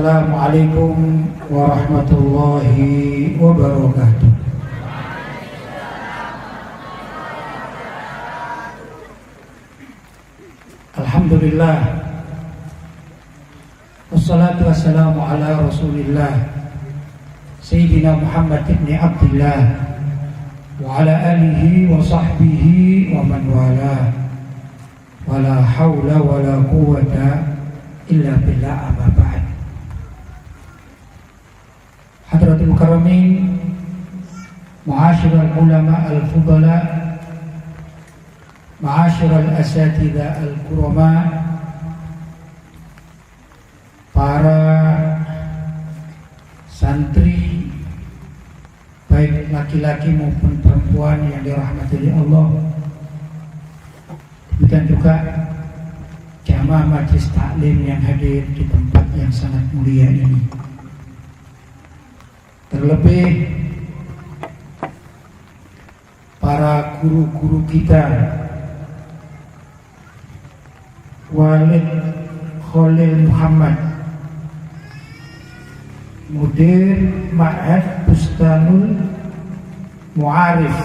Assalamualaikum warahmatullahi wabarakatuh. Alhamdulillah, wassalatu wassalamu ala rasulillah Sayyidina Muhammad ibn Abdillah wa ala alihi wa sahbihi wa man wala wala hawla wala quwwata illa billah, amma ba'd. Hadratul Karamin, Ma'asyiral ulama al-fudala, Ma'asyiral asatidzah al-kurama, para santri baik laki-laki maupun perempuan yang dirahmati oleh Allah, demikian juga jamaah majlis taklim yang hadir di tempat yang sangat mulia ini. Terlebih para guru-guru kita, Walid Khalil Muhammad, Mudir Ma'had Bustanul Mu'arif,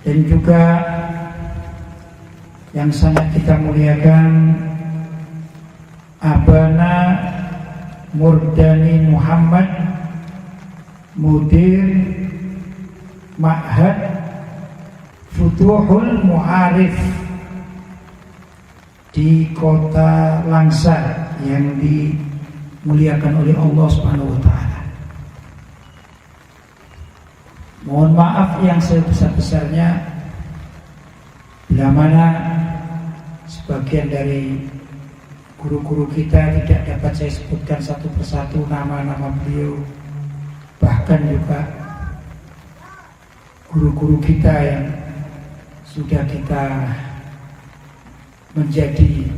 dan juga yang sangat kita muliakan Abana Murdani Muhammad, Mudir Ma'had Futuhul Mu'arif di kota Langsa yang dimuliakan oleh Allah Subhanahu wa Ta'ala. Mohon maaf yang sebesar-besarnya bila mana sebagian dari guru-guru kita tidak dapat saya sebutkan satu persatu nama-nama beliau, bahkan juga guru-guru kita yang sudah kita menjadi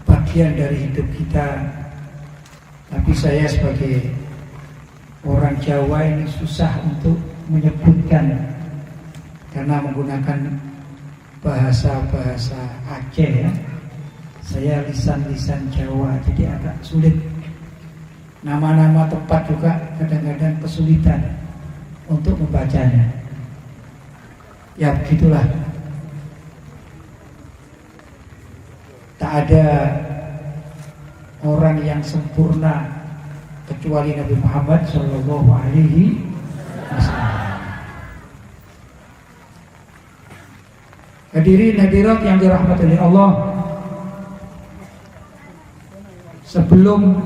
bagian dari hidup kita. Tapi saya sebagai orang Jawa ini susah untuk menyebutkan karena menggunakan bahasa-bahasa Aceh ya. Saya lisan-lisan Jawa, jadi agak sulit. Nama-nama tempat juga kadang-kadang kesulitan untuk membacanya. Ya begitulah. Tak ada orang yang sempurna kecuali Nabi Muhammad Sallallahu Alaihi Wasallam. Hadirin hadirat yang dirahmati oleh Allah, sebelum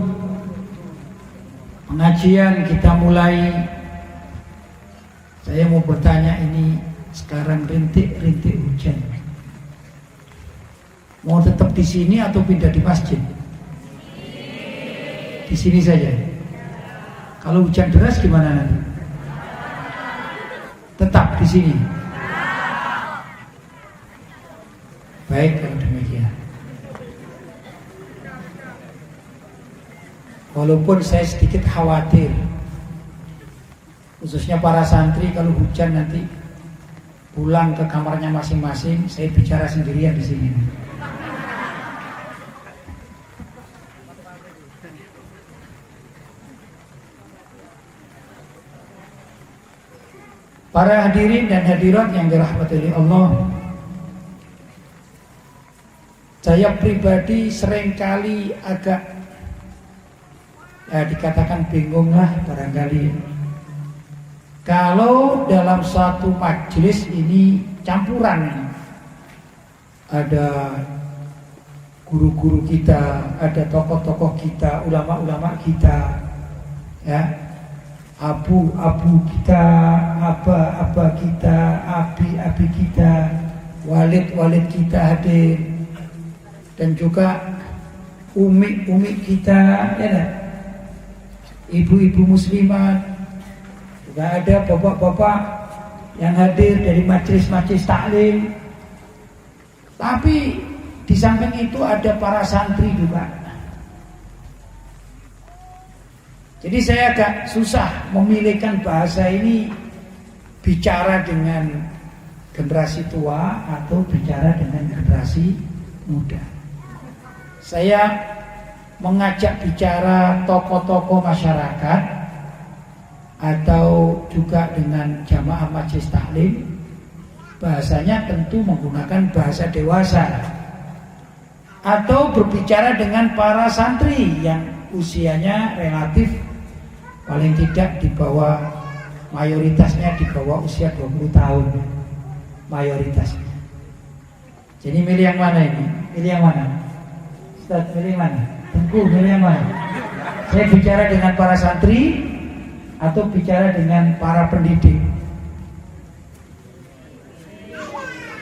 pengajian kita mulai, saya mau bertanya, ini sekarang rintik-rintik hujan, mau tetap di sini atau pindah di masjid? Di sini saja. Kalau hujan deras gimana nanti? Tetap di sini. Baik, kalau demikian. Walaupun saya sedikit khawatir, khususnya para santri, kalau hujan nanti pulang ke kamarnya masing-masing, saya bicara sendirian di sini. Para hadirin dan hadirat yang dirahmati oleh Allah, saya pribadi seringkali agak dikatakan bingung lah barangkali kalau dalam satu majelis ini campuran, ada guru-guru kita, ada tokoh-tokoh kita, ulama-ulama kita, ya, abu-abu kita, aba-aba kita, abi-abi kita, walid-walid kita hadir, dan juga umi-umi kita, ya, ibu-ibu muslimat, juga ada bapak-bapak yang hadir dari majelis-majelis taklim. Tapi di samping itu ada para santri juga. Jadi saya agak susah memilihkan bahasa ini, bicara dengan generasi tua atau bicara dengan generasi muda. Saya mengajak bicara tokoh-tokoh masyarakat atau juga dengan jamaah majelis taklim, bahasanya tentu menggunakan bahasa dewasa, atau berbicara dengan para santri yang usianya relatif paling tidak di bawah, mayoritasnya di bawah usia 20 tahun mayoritasnya. Jadi milih yang mana ini? Milih yang mana? Ustaz, milih mana? Tengku, milih yang mana? Saya bicara dengan para santri atau bicara dengan para pendidik?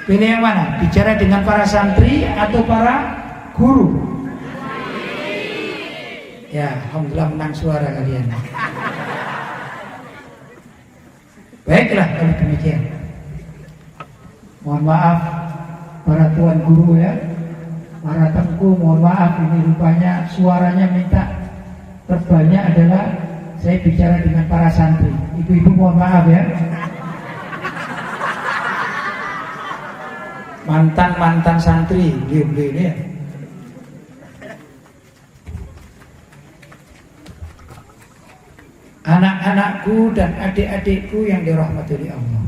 Pilih yang mana? Bicara dengan para santri atau para guru? Ya, alhamdulillah menang suara kalian. Baiklah kalau demikian. Mohon maaf para tuan guru ya, para tengku, mohon maaf ini rupanya suaranya minta terbanyak adalah saya bicara dengan para santri. Ibu-ibu mohon maaf ya. Mantan santri, beliau ini ya. Anak-anakku dan adik-adikku yang dirahmati oleh Allah.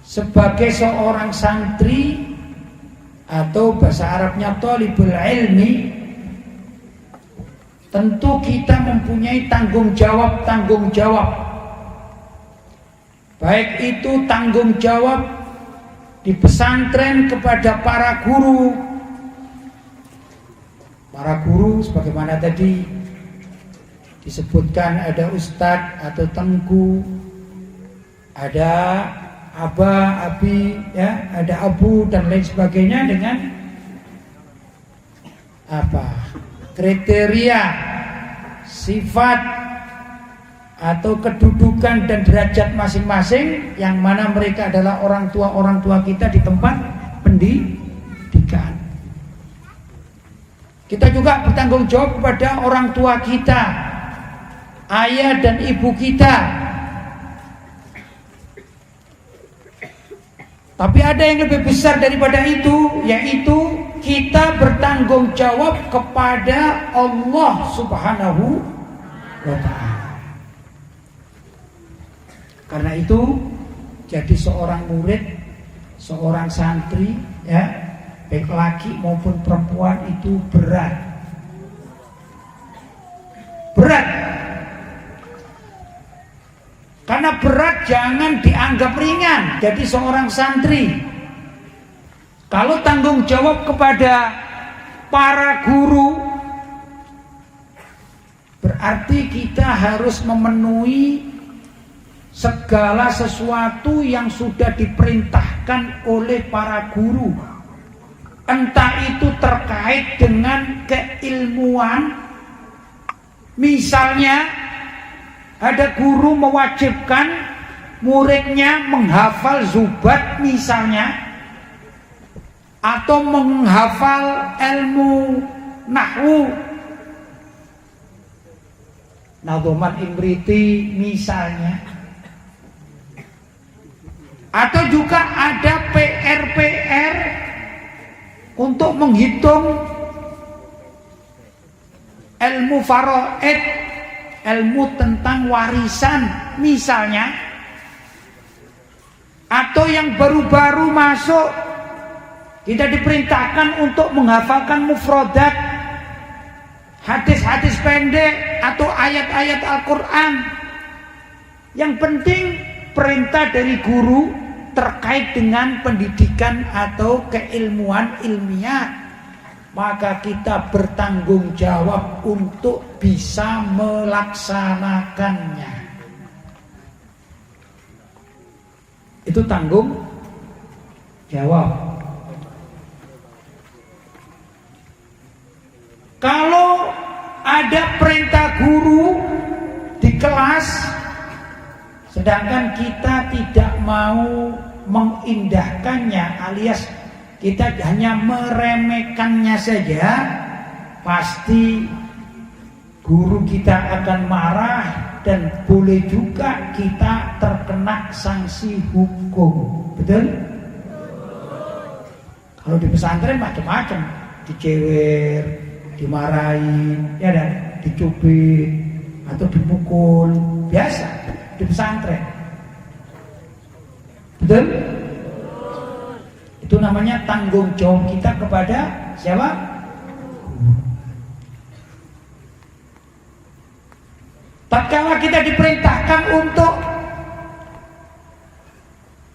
Sebagai seorang santri atau bahasa Arabnya thalibul ilmi, tentu kita mempunyai tanggung jawab. Baik itu tanggung jawab di pesantren kepada para guru. Para guru sebagaimana tadi disebutkan, ada ustadz atau tengku, ada aba, abi, ya, ada abu dan lain sebagainya dengan apa? Kriteria, sifat atau kedudukan dan derajat masing-masing, yang mana mereka adalah orang tua kita di tempat pendidikan. Kita juga bertanggung jawab kepada orang tua kita, ayah dan ibu kita. Tapi ada yang lebih besar daripada itu, yaitu kita bertanggung jawab kepada Allah Subhanahu wa ta'ala. Karena itu jadi seorang murid, seorang santri ya, baik laki maupun perempuan itu berat. Karena berat jangan dianggap ringan. Jadi seorang santri, kalau tanggung jawab kepada para guru, berarti kita harus memenuhi segala sesuatu yang sudah diperintahkan oleh para guru. Entah itu terkait dengan keilmuan, misalnya ada guru mewajibkan muridnya menghafal zubat misalnya, atau menghafal ilmu nahwu, Nadhoman Imriti misalnya, atau juga ada PR untuk menghitung ilmu faraid, ilmu tentang warisan misalnya, atau yang baru-baru masuk kita diperintahkan untuk menghafalkan mufradat, hadis-hadis pendek atau ayat-ayat Al-Quran. Yang penting perintah dari guru terkait dengan pendidikan atau keilmuan ilmiah, maka kita bertanggung jawab untuk bisa melaksanakannya. Itu tanggung jawab. Kalau ada perintah guru di kelas, sedangkan kita tidak mau mengindahkannya, alias kita hanya meremehkannya saja, pasti guru kita akan marah dan boleh juga kita terkena sanksi hukum. Betul? Kalau di pesantren macam-macam, dicewer, dimarahin, ya kan, dicubit atau dipukul, biasa di pesantren. Betul? Itu namanya tanggung jawab kita kepada siapa? Tatkala kita diperintahkan untuk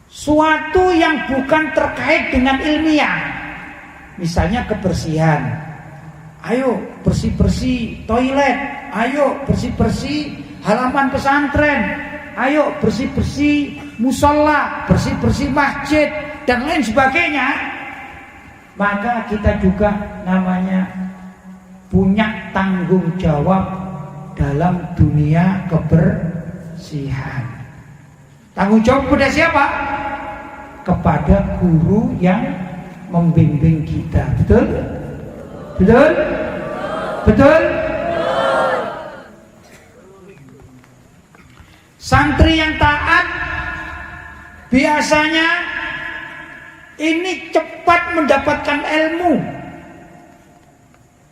suatu yang bukan terkait dengan ilmiah, misalnya kebersihan, ayo bersih-bersih toilet, ayo bersih-bersih halaman pesantren, ayo bersih-bersih musola, bersih-bersih masjid, dan lain sebagainya, maka kita juga namanya punya tanggung jawab dalam dunia kebersihan. Tanggung jawab kepada siapa? Kepada guru yang membimbing kita. Betul? Betul? Betul? Santri yang taat biasanya ini cepat mendapatkan ilmu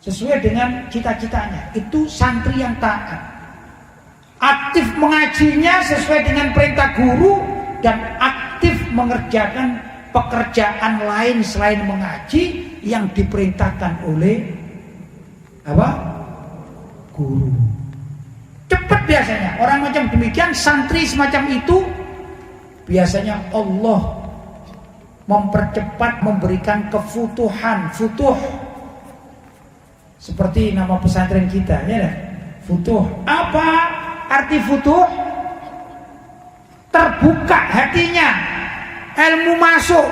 sesuai dengan cita-citanya. Itu santri yang taat, aktif mengajinya sesuai dengan perintah guru, dan aktif mengerjakan pekerjaan lain selain mengaji yang diperintahkan oleh apa? Guru. Cepat biasanya orang macam demikian, santri semacam itu biasanya Allah mempercepat, memberikan kefutuhan, futuh. Seperti nama pesantren kita, ya kan? Futuh. Apa arti futuh? Terbuka hatinya, ilmu masuk.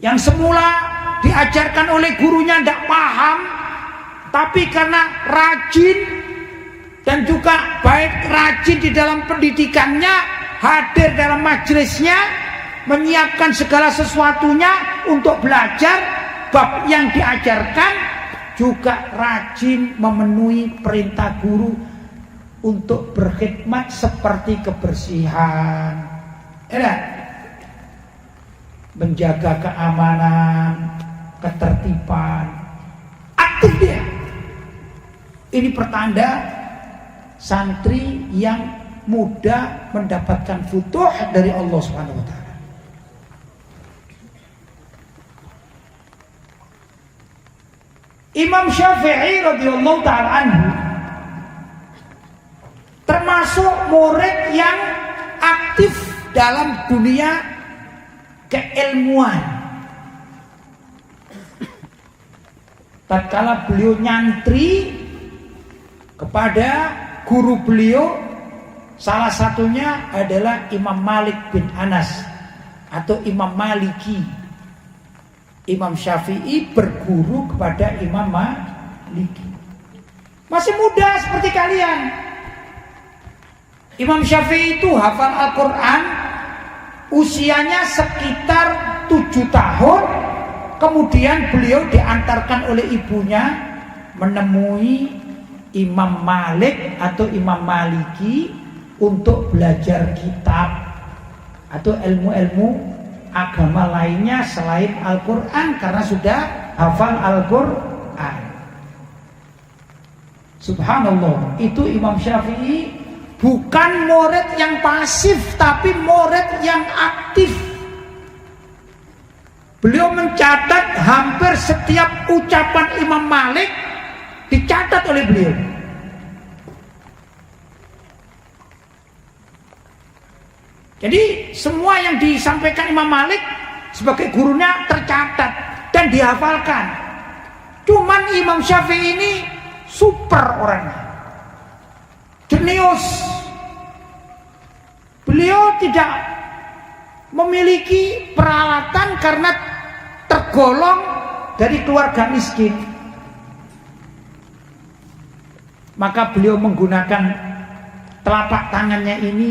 Yang semula diajarkan oleh gurunya tidak paham, tapi karena rajin dan juga baik rajin di dalam pendidikannya, hadir dalam majelisnya, menyiapkan segala sesuatunya untuk belajar bab yang diajarkan, juga rajin memenuhi perintah guru untuk berkhidmat seperti kebersihan, menjaga keamanan, ketertiban, aktif dia. Ini pertanda santri yang mudah mendapatkan futuh dari Allah Subhanahu wa taala. Imam Syafi'i radhiyallahu taala anhu termasuk murid yang aktif dalam dunia keilmuan. Tatkala beliau nyantri kepada guru beliau, salah satunya adalah Imam Malik bin Anas atau Imam Maliki. Imam Syafi'i berguru kepada Imam Maliki. Masih muda seperti kalian. Imam Syafi'i itu hafal Al-Quran, usianya sekitar 7 tahun. Kemudian beliau diantarkan oleh ibunya menemui Imam Malik atau Imam Maliki untuk belajar kitab atau ilmu-ilmu agama lainnya selain Al-Quran, karena sudah hafal Al-Quran. Subhanallah, itu Imam Syafi'i bukan murid yang pasif, tapi murid yang aktif. Beliau mencatat hampir setiap ucapan Imam Malik dicatat oleh beliau. Jadi semua yang disampaikan Imam Malik sebagai gurunya tercatat dan dihafalkan. Cuman Imam Syafi'i ini super orangnya, jenius. Beliau tidak memiliki peralatan karena tergolong dari keluarga miskin. Maka beliau menggunakan telapak tangannya ini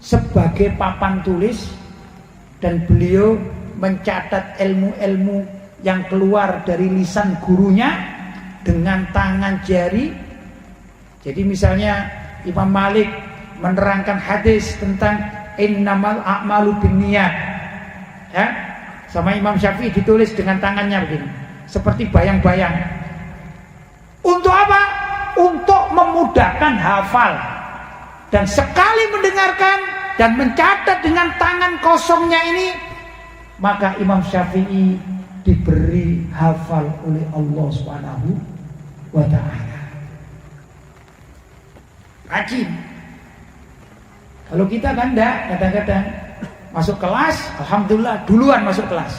sebagai papan tulis, dan beliau mencatat ilmu-ilmu yang keluar dari lisan gurunya dengan tangan jari. Jadi misalnya Imam Malik menerangkan hadis tentang innamal a'malu binniyat, ya, sama Imam Syafi'i ditulis dengan tangannya begini, seperti bayang-bayang. Untuk apa? Untuk memudahkan hafal. Dan sekali mendengarkan dan mencatat dengan tangan kosongnya ini, maka Imam Syafi'i diberi hafal oleh Allah Subhanahu wa ta'ala. Rajin. Kalau kita kan enggak, kadang-kadang masuk kelas, alhamdulillah duluan masuk kelas.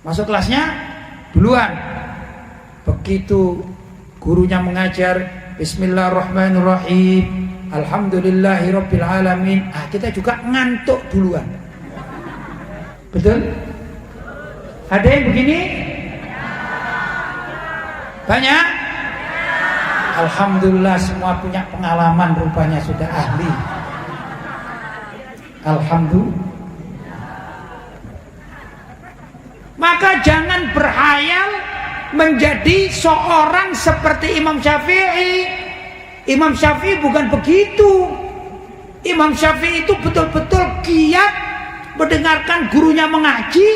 Masuk kelasnya duluan. Begitu gurunya mengajar Bismillahirrahmanirrahim, Alhamdulillahirabbil alamin, kita juga ngantuk duluan. Betul? Ada yang begini? Banyak? Alhamdulillah semua punya pengalaman, rupanya sudah ahli. Alhamdulillah. Maka jangan berhayal menjadi seorang seperti Imam Syafi'i. Imam Syafi'i bukan begitu. Imam Syafi'i itu betul-betul giat mendengarkan gurunya mengaji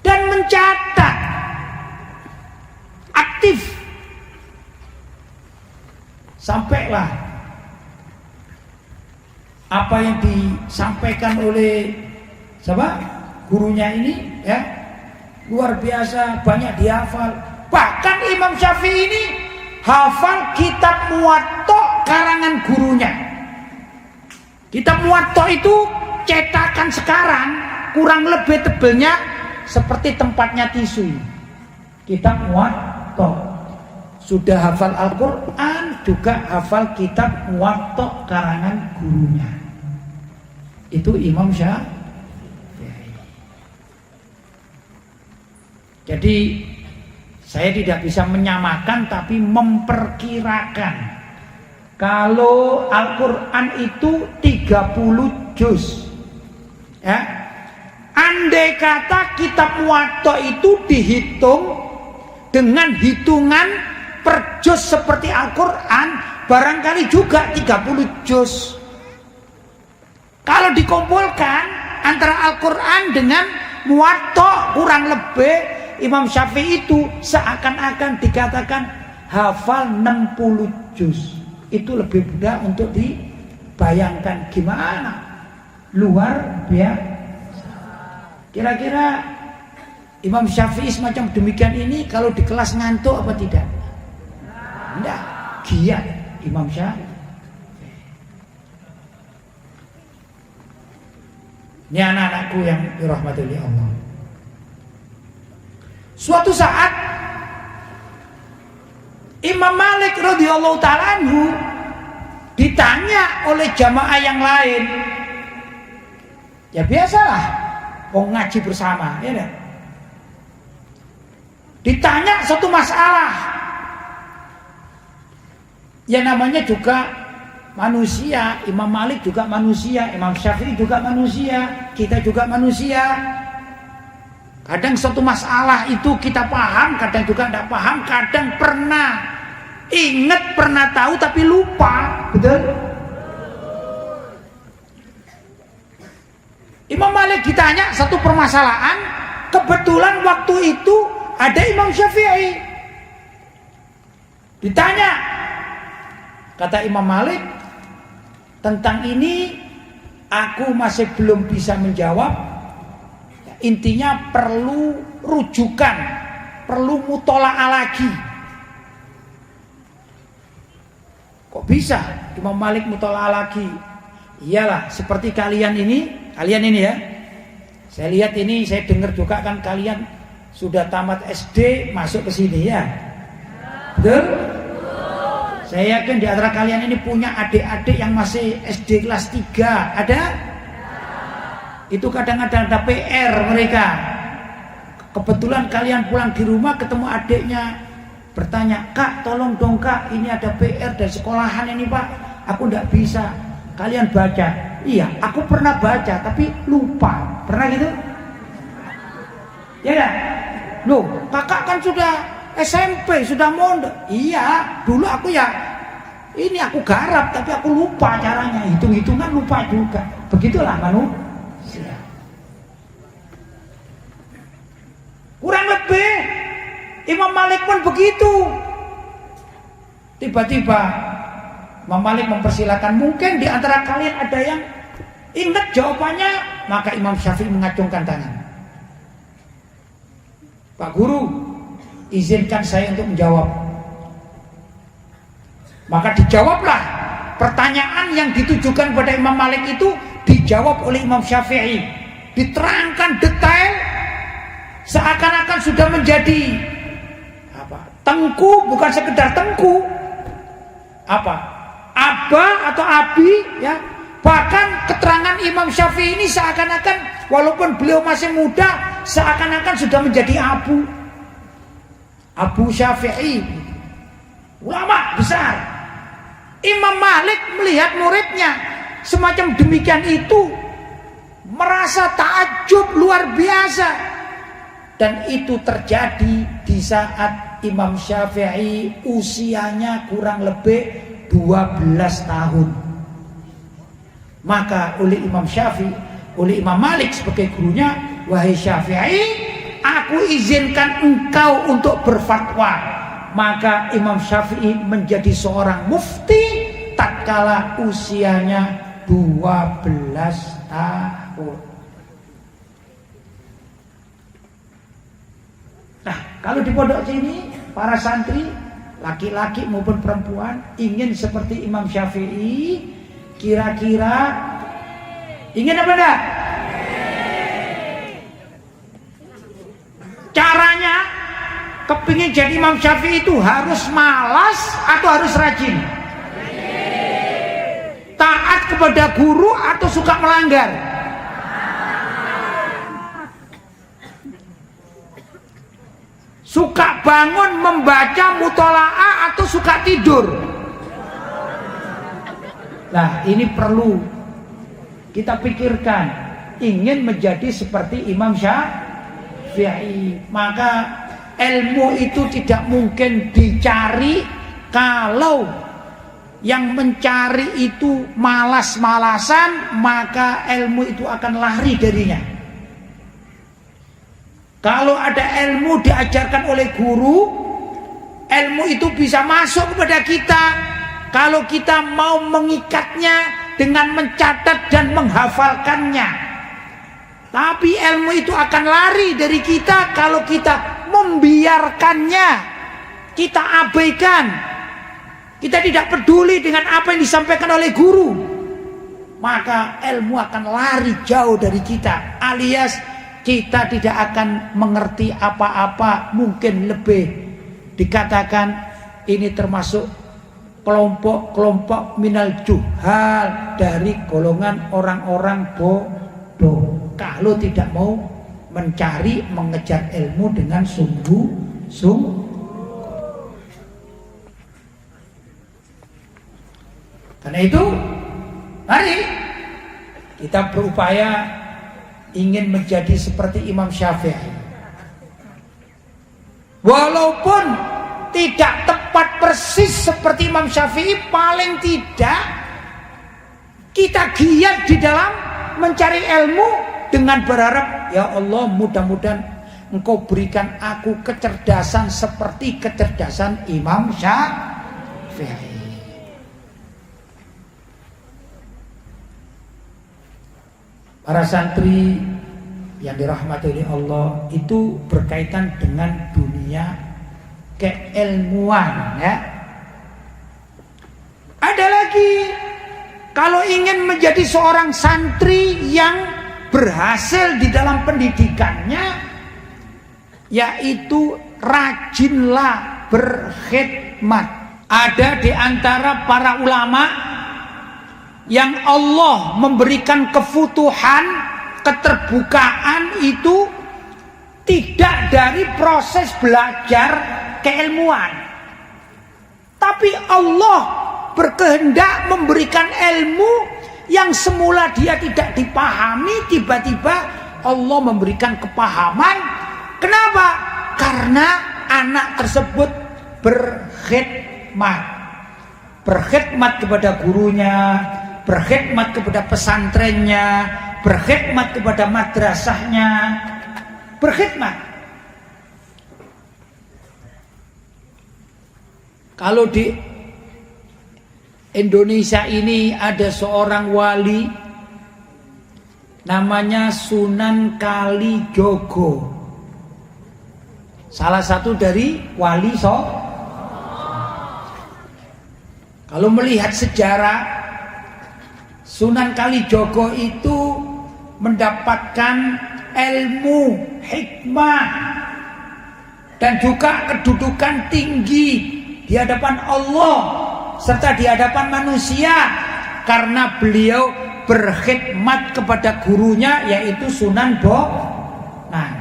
dan mencatat, aktif. Sampailah apa yang disampaikan oleh siapa? Gurunya ini, ya, luar biasa, banyak dihafal. Bahkan Imam Syafi'i ini hafal kitab Muwatta karangan gurunya. Kitab Muwatta itu cetakan sekarang kurang lebih tebelnya seperti tempatnya tisu. Kitab Muwatta. Sudah hafal Al-Quran, juga hafal kitab Muwatta karangan gurunya. Itu Imam Syafi'i. Jadi saya tidak bisa menyamakan, tapi memperkirakan. Kalau Al-Quran itu 30 juz, ya, andai kata kitab Muwatta itu dihitung dengan hitungan per juz seperti Al-Quran, barangkali juga 30 juz. Kalau dikumpulkan antara Al-Quran dengan Muwatta, kurang lebih Imam Syafi'i itu seakan-akan dikatakan hafal 60 juz. Itu lebih mudah untuk dibayangkan. Gimana? Luar biasa. Kira-kira Imam Syafi'i semacam demikian ini kalau di kelas ngantuk apa tidak? Tidak. Giat Imam Syafi'i. Ini anak-anakku yang dirahmati oleh Allah. Suatu saat Imam Malik radhiyallahu ta'ala anhu ditanya oleh jamaah yang lain. Ya biasalah, mau ngaji bersama, ya kan? Ditanya satu masalah. Ya namanya juga manusia, Imam Malik juga manusia, Imam Syafi'i juga manusia, kita juga manusia. Kadang suatu masalah itu kita paham, kadang juga tidak paham, kadang pernah ingat, pernah tahu tapi lupa, betul? Imam Malik ditanya satu permasalahan, kebetulan waktu itu ada Imam Syafi'i. Ditanya, kata Imam Malik, tentang ini aku masih belum bisa menjawab. Intinya perlu rujukan, perlu mutola'ah lagi. Kok bisa Imam Malik mutola'ah lagi? Iyalah, seperti kalian ini ya. Saya lihat ini, saya dengar juga kan kalian sudah tamat SD masuk ke sini ya. Betul? Saya yakin di antara kalian ini punya adik-adik yang masih SD kelas 3. Ada? Itu kadang-kadang ada PR mereka. Kebetulan kalian pulang di rumah ketemu adiknya, bertanya, "Kak, tolong dong Kak, ini ada PR dari sekolahan ini Pak, aku tidak bisa." Kalian baca. Iya, aku pernah baca tapi lupa. Pernah gitu? Ya kan? Loh, kakak kan sudah SMP, sudah mondok. Iya, dulu aku ya ini aku garap tapi aku lupa caranya. Hitung-hitungan lupa juga. Begitulah manusia. lebih. Imam Malik pun begitu. Tiba-tiba Imam Malik mempersilakan, mungkin di antara kalian ada yang ingat jawabannya. Maka Imam Syafi'i mengacungkan tangan. Pak Guru, izinkan saya untuk menjawab. Maka dijawablah. Pertanyaan yang ditujukan kepada Imam Malik itu dijawab oleh Imam Syafi'i. Diterangkan detail, seakan-akan sudah menjadi tengku, bukan sekedar tengku, aba atau abi, ya. Bahkan keterangan Imam Syafi'i ini seakan-akan walaupun beliau masih muda, seakan-akan sudah menjadi Abu Syafi'i, ulama besar. Imam Malik melihat muridnya semacam demikian itu, merasa takjub luar biasa. Dan itu terjadi di saat Imam Syafi'i usianya kurang lebih 12 tahun. Maka oleh Imam Syafi'i, oleh Imam Malik sebagai gurunya, wahai Syafi'i, aku izinkan engkau untuk berfatwa. Maka Imam Syafi'i menjadi seorang mufti tatkala usianya 12 tahun. Nah, kalau di pondok sini para santri laki-laki maupun perempuan ingin seperti Imam Syafi'i, kira-kira ingin apa enggak? Caranya kepingin jadi Imam Syafi'i itu harus malas atau harus rajin? Taat kepada guru atau suka melanggar? Suka bangun membaca mutola'ah atau suka tidur? Nah, ini perlu kita pikirkan. Ingin menjadi seperti Imam Syafi'i, maka ilmu itu tidak mungkin dicari kalau yang mencari itu malas-malasan, maka ilmu itu akan lari darinya. Kalau ada ilmu diajarkan oleh guru, ilmu itu bisa masuk kepada kita kalau kita mau mengikatnya dengan mencatat dan menghafalkannya. Tapi ilmu itu akan lari dari kita kalau kita membiarkannya, kita abaikan, kita tidak peduli dengan apa yang disampaikan oleh guru, maka ilmu akan lari jauh dari kita, alias kita tidak akan mengerti apa-apa. Mungkin lebih dikatakan ini termasuk kelompok-kelompok minal juhal, dari golongan orang-orang bodoh. Kalau tidak mau mencari, mengejar ilmu dengan sungguh-sungguh. Karena itu, mari kita berupaya ingin menjadi seperti Imam Syafi'i. Walaupun tidak tepat persis seperti Imam Syafi'i, paling tidak kita giat di dalam mencari ilmu dengan berharap, ya Allah, mudah-mudahan Engkau berikan aku kecerdasan seperti kecerdasan Imam Syafi'i. Para santri yang dirahmati oleh Allah, itu berkaitan dengan dunia keilmuan, ya. Ada lagi, kalau ingin menjadi seorang santri yang berhasil di dalam pendidikannya, yaitu rajinlah berkhidmat. Ada di antara para ulama yang Allah memberikan kefutuhan, keterbukaan itu tidak dari proses belajar keilmuan, tapi Allah berkehendak memberikan ilmu yang semula dia tidak dipahami, tiba-tiba Allah memberikan kepahaman. Kenapa? Karena anak tersebut berkhidmat. Berkhidmat kepada gurunya, berkhidmat kepada pesantrennya, berkhidmat kepada madrasahnya, berkhidmat. Kalau di Indonesia ini ada seorang wali namanya Sunan Kalijogo. Salah satu dari wali Kalau melihat sejarah, Sunan Kalijogo itu mendapatkan ilmu, hikmah, dan juga kedudukan tinggi di hadapan Allah serta di hadapan manusia karena beliau berkhidmat kepada gurunya yaitu Sunan Bonang.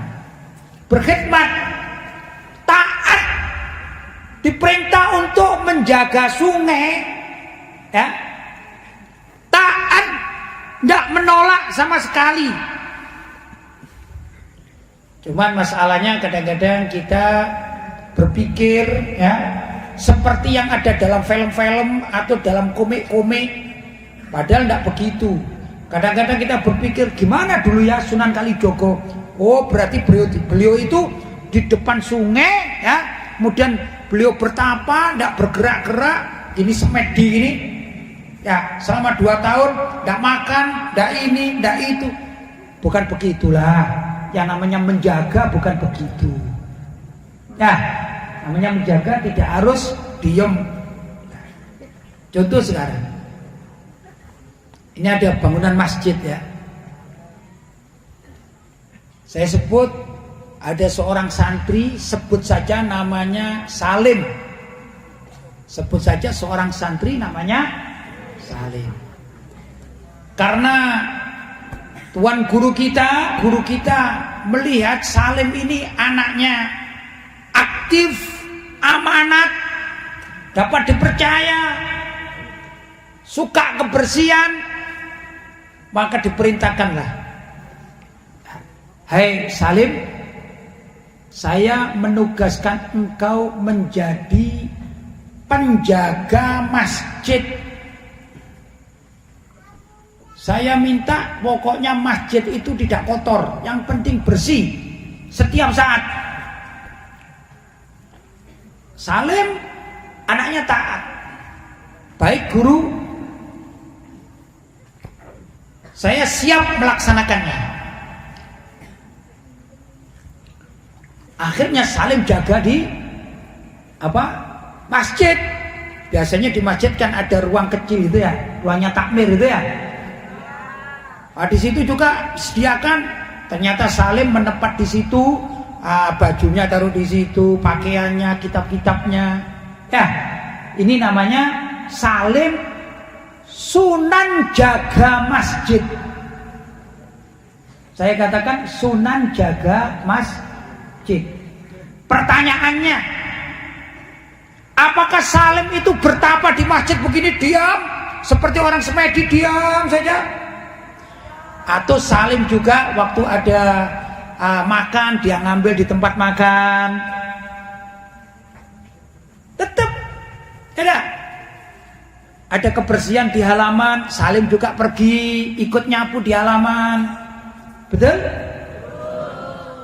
Berkhidmat, taat, diperintah untuk menjaga sungai, ya, taat, tidak menolak sama sekali. Cuman masalahnya kadang-kadang kita berpikir, ya, seperti yang ada dalam film-film atau dalam komik-komik, padahal tidak begitu. Kadang-kadang kita berpikir gimana dulu ya Sunan Kalijogo. Oh berarti beliau itu di depan sungai, ya, kemudian beliau bertapa, tidak bergerak-gerak, ini semedi ini, ya, selama 2 tahun tidak makan, tidak ini, tidak itu. Bukan begitulah. Yang namanya menjaga bukan begitu. Ya, namanya menjaga tidak harus diem. Contoh sekarang, ini ada bangunan masjid, ya. Saya sebut ada seorang santri, sebut saja namanya Salim. Sebut saja seorang santri namanya Salim. Karena tuan guru kita melihat Salim ini anaknya aktif, amanat, dapat dipercaya, suka kebersihan, maka diperintahkanlah, "Hai Salim, saya menugaskan engkau menjadi penjaga masjid. Saya minta pokoknya masjid itu tidak kotor, yang penting bersih setiap saat." Salim anaknya taat. Baik guru, saya siap melaksanakannya. Akhirnya Salim jaga di masjid. Biasanya di masjid kan ada ruang kecil itu, ya, ruangnya takmir itu, ya. Nah, di situ juga sediakan. Ternyata Salim menepat di situ, bajunya taruh di situ, pakaiannya, kitab-kitabnya. Ya, ini namanya Salim Sunan jaga masjid. Saya katakan Sunan jaga masjid. Pertanyaannya, apakah Salim itu bertapa di masjid begini diam, seperti orang semedi diam saja? Atau Salim juga waktu ada makan, dia ngambil di tempat makan? Tetap ada kebersihan di halaman, Salim juga pergi ikut nyapu di halaman. Betul?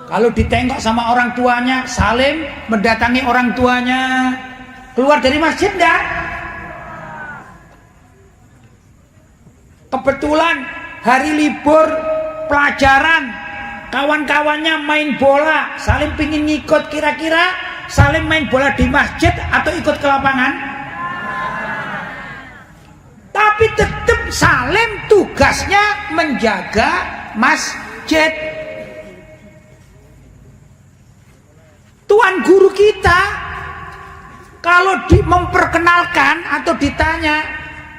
Kalau ditengok sama orang tuanya, Salim mendatangi orang tuanya. Keluar dari masjid enggak? Kebetulan hari libur pelajaran, kawan-kawannya main bola, Salim pingin ngikut. Kira-kira Salim main bola di masjid atau ikut ke lapangan? Tapi tetap Salim tugasnya menjaga masjid. Tuan guru kita kalau memperkenalkan atau ditanya,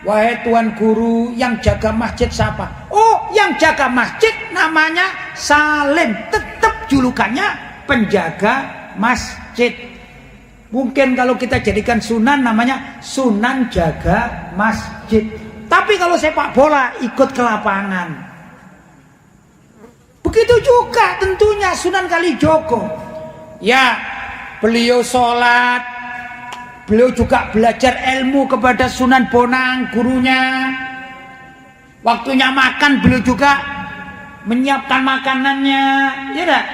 "Wahai tuan guru, yang jaga masjid siapa?" "Oh, yang jaga masjid namanya Salim." Tetap julukannya penjaga masjid. Mungkin kalau kita jadikan sunan namanya Sunan jaga masjid. Tapi kalau sepak bola ikut ke lapangan. Begitu juga tentunya Sunan Kalijogo. Ya, beliau sholat, beliau juga belajar ilmu kepada Sunan Bonang, gurunya. Waktunya makan beliau juga menyiapkan makanannya, ya enggak?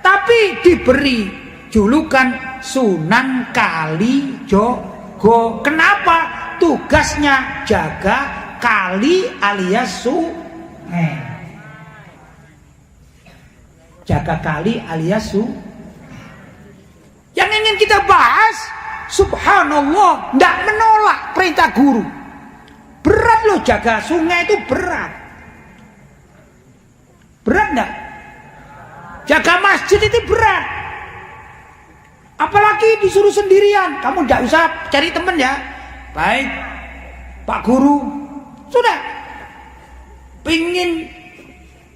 Tapi diberi julukan Sunan Kalijogo. Kenapa? Tugasnya jaga kali alias sungai. Jaga kali alias sungai. Yang ingin kita bahas, subhanallah, tidak menolak perintah guru. Berat loh jaga sungai itu berat. Berat enggak? Jaga masjid itu berat. Apalagi disuruh sendirian. Kamu tidak usah cari teman ya. Baik, Pak Guru, sudah. Pingin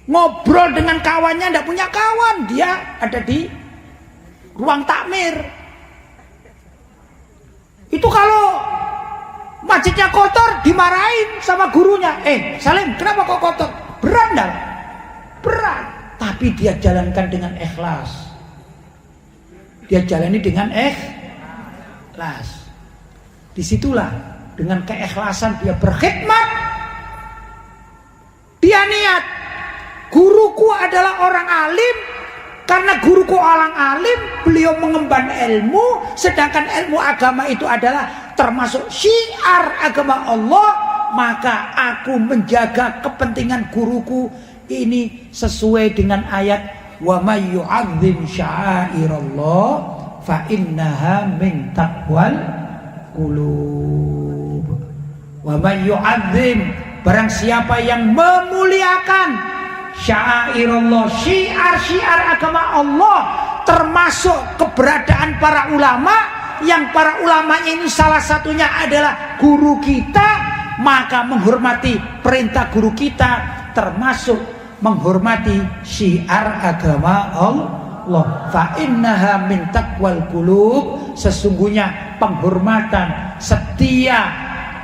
ngobrol dengan kawannya, tidak punya kawan. Dia ada di ruang takmir. Itu kalau masjidnya kotor dimarahin sama gurunya. Salim, kenapa kok kotor? Berat enggak? Berat. Tapi dia jalankan dengan ikhlas. Dia jalani dengan ikhlas. Disitulah dengan keikhlasan dia berkhidmat. Dia niat, guruku adalah orang alim. Karena guruku orang alim, beliau mengemban ilmu, sedangkan ilmu agama itu adalah termasuk syiar agama Allah, maka aku menjaga kepentingan guruku ini sesuai dengan ayat wa may yu'azzim sya'airallah fa innaha min taqwal qulub. Wa may yu'azzim, barang siapa yang memuliakan sya'airallah, syiar-syiar agama Allah, termasuk keberadaan para ulama, yang para ulama ini salah satunya adalah guru kita, maka menghormati perintah guru kita termasuk menghormati syiar agama Allah. Fa innaha min taqwal qulub, sesungguhnya penghormatan setia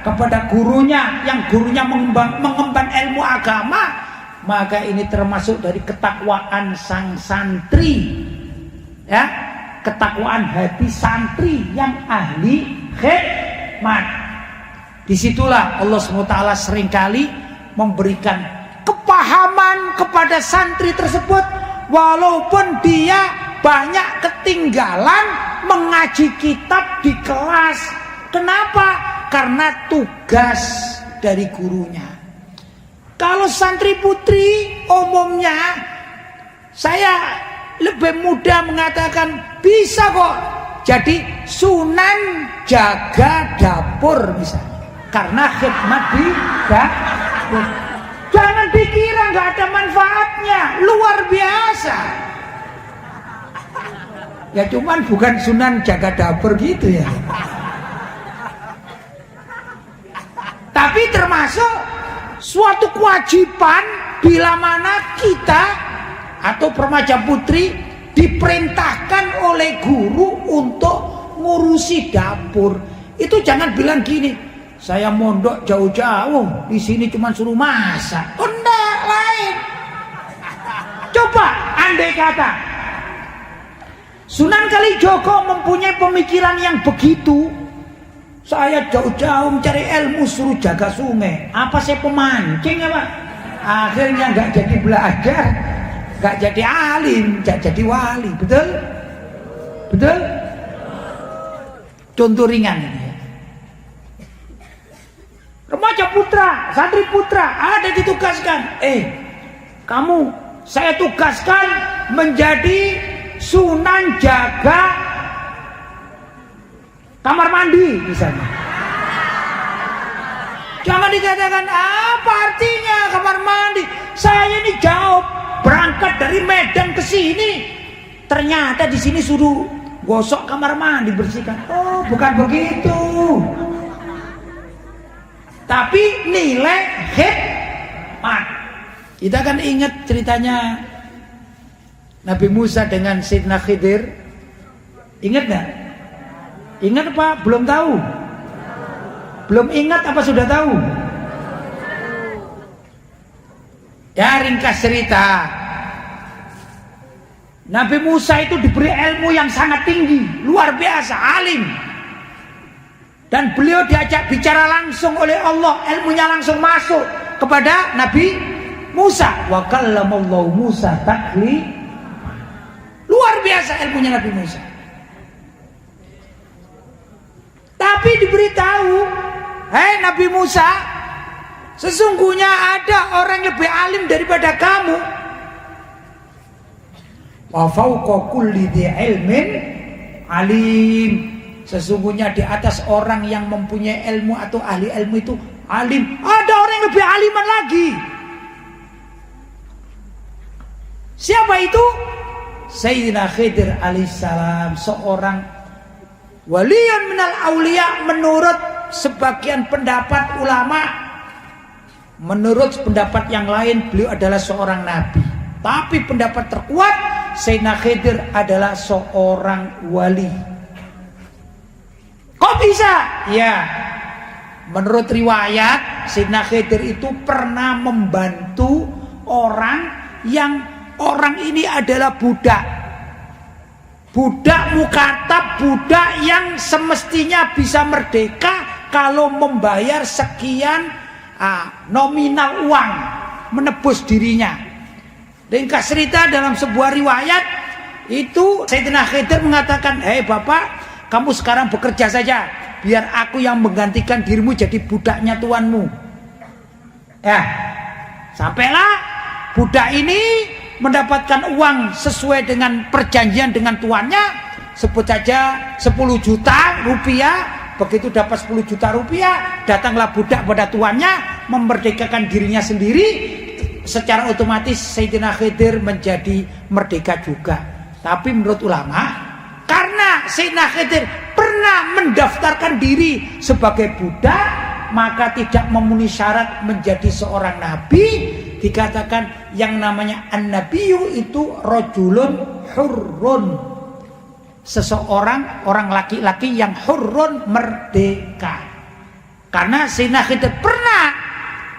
kepada gurunya, yang gurunya mengemban ilmu agama, maka ini termasuk dari ketakwaan sang santri, ya, ketakwaan hati santri yang ahli khidmat. Disitulah Allah SWT seringkali memberikan kepahaman kepada santri tersebut, walaupun dia banyak ketinggalan mengaji kitab di kelas. Kenapa? Karena tugas dari gurunya. Kalau santri putri umumnya, saya lebih mudah mengatakan bisa kok jadi sunan jaga dapur misalnya, karena khidmat di dapur. Jangan dikira nggak ada manfaatnya, luar biasa. Ya cuman bukan sunan jaga dapur gitu ya, tapi termasuk suatu kewajiban bila mana kita atau remaja putri diperintahkan oleh guru untuk ngurusi dapur. Itu jangan bilang gini, saya mondok jauh-jauh, di sini cuma suruh masak. Oh enggak, lain. Coba andai kata Sunan Kalijogo mempunyai pemikiran yang begitu, saya jauh-jauh mencari ilmu suruh jaga sungai. Apa saya pemancing apa? Akhirnya nggak jadi belajar, nggak jadi alim, nggak jadi wali. Betul? Betul? Contoh ringan ini ya. Remaja putra, santri putra ada ditugaskan. Kamu saya tugaskan menjadi sunan jaga kamar mandi misalnya. Jangan dikatakan apa artinya kamar mandi. Saya ini jauh berangkat dari Medan ke sini, ternyata di sini suruh gosok kamar mandi, bersihkan. Oh, bukan begitu. Tapi nilai khidmat. Kita kan ingat ceritanya Nabi Musa dengan Sayyidina Khidir. Ingat nggak? Ingat apa? Belum tahu? Belum ingat apa sudah tahu? Ya, ringkas cerita. Nabi Musa itu diberi ilmu yang sangat tinggi, luar biasa, alim. Dan beliau diajak bicara langsung oleh Allah, ilmunya langsung masuk kepada Nabi Musa. Wa kallamallahu Musa taklima. Luar biasa ilmunya Nabi Musa. Tapi diberitahu, hei Nabi Musa, sesungguhnya ada orang yang lebih alim daripada kamu. Wa fawqa kulli dzi ilmin alim. Sesungguhnya di atas orang yang mempunyai ilmu atau ahli ilmu itu alim, ada orang yang lebih aliman lagi. Siapa itu? Sayyidina Khidir alaihissalam, seorang waliyan minal aulia menurut sebagian pendapat ulama. Menurut pendapat yang lain beliau adalah seorang nabi. Tapi pendapat terkuat, Sayyidina Khidir adalah seorang wali. Kok bisa? Ya, menurut riwayat Sayyidina Khidir itu pernah membantu orang yang orang ini adalah budak. Budak mukatab, budak yang semestinya bisa merdeka kalau membayar sekian nominal uang menebus dirinya. Ringkas cerita dalam sebuah riwayat itu Sayyidina Khidir mengatakan, hei bapak, kamu sekarang bekerja saja, biar aku yang menggantikan dirimu jadi budaknya tuanmu. Ya, sampailah budak ini mendapatkan uang sesuai dengan perjanjian dengan tuannya, sebut saja 10 juta rupiah. Begitu dapat 10 juta rupiah, datanglah budak pada tuannya, memerdekakan dirinya sendiri. Secara otomatis Sayyidina Khidir menjadi merdeka juga. Tapi menurut ulama, karena Sayyidina Khidir pernah mendaftarkan diri sebagai budak, maka tidak memenuhi syarat menjadi seorang nabi. Dikatakan yang namanya an-nabiyyu itu rajulun hurrun, seseorang, orang laki-laki yang hurrun, merdeka. Karena Sayyidina Khidir pernah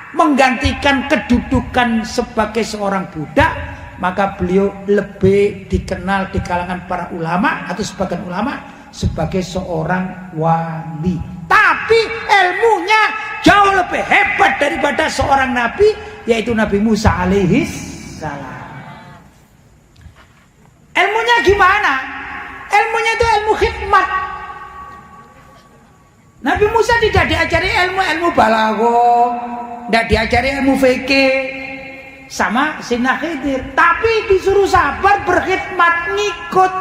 menggantikan kedudukan sebagai seorang budak, maka beliau lebih dikenal di kalangan para ulama atau sebagian ulama sebagai seorang wali. Tapi ilmunya jauh lebih hebat daripada seorang nabi, yaitu Nabi Musa alaihis salam. Ilmunya gimana? Ilmunya itu ilmu hikmat. Nabi Musa tidak diajari ilmu balaghah, tidak diajari ilmu fikih sama Sayyidina Khidir, tapi disuruh sabar, berkhidmat, ngikut.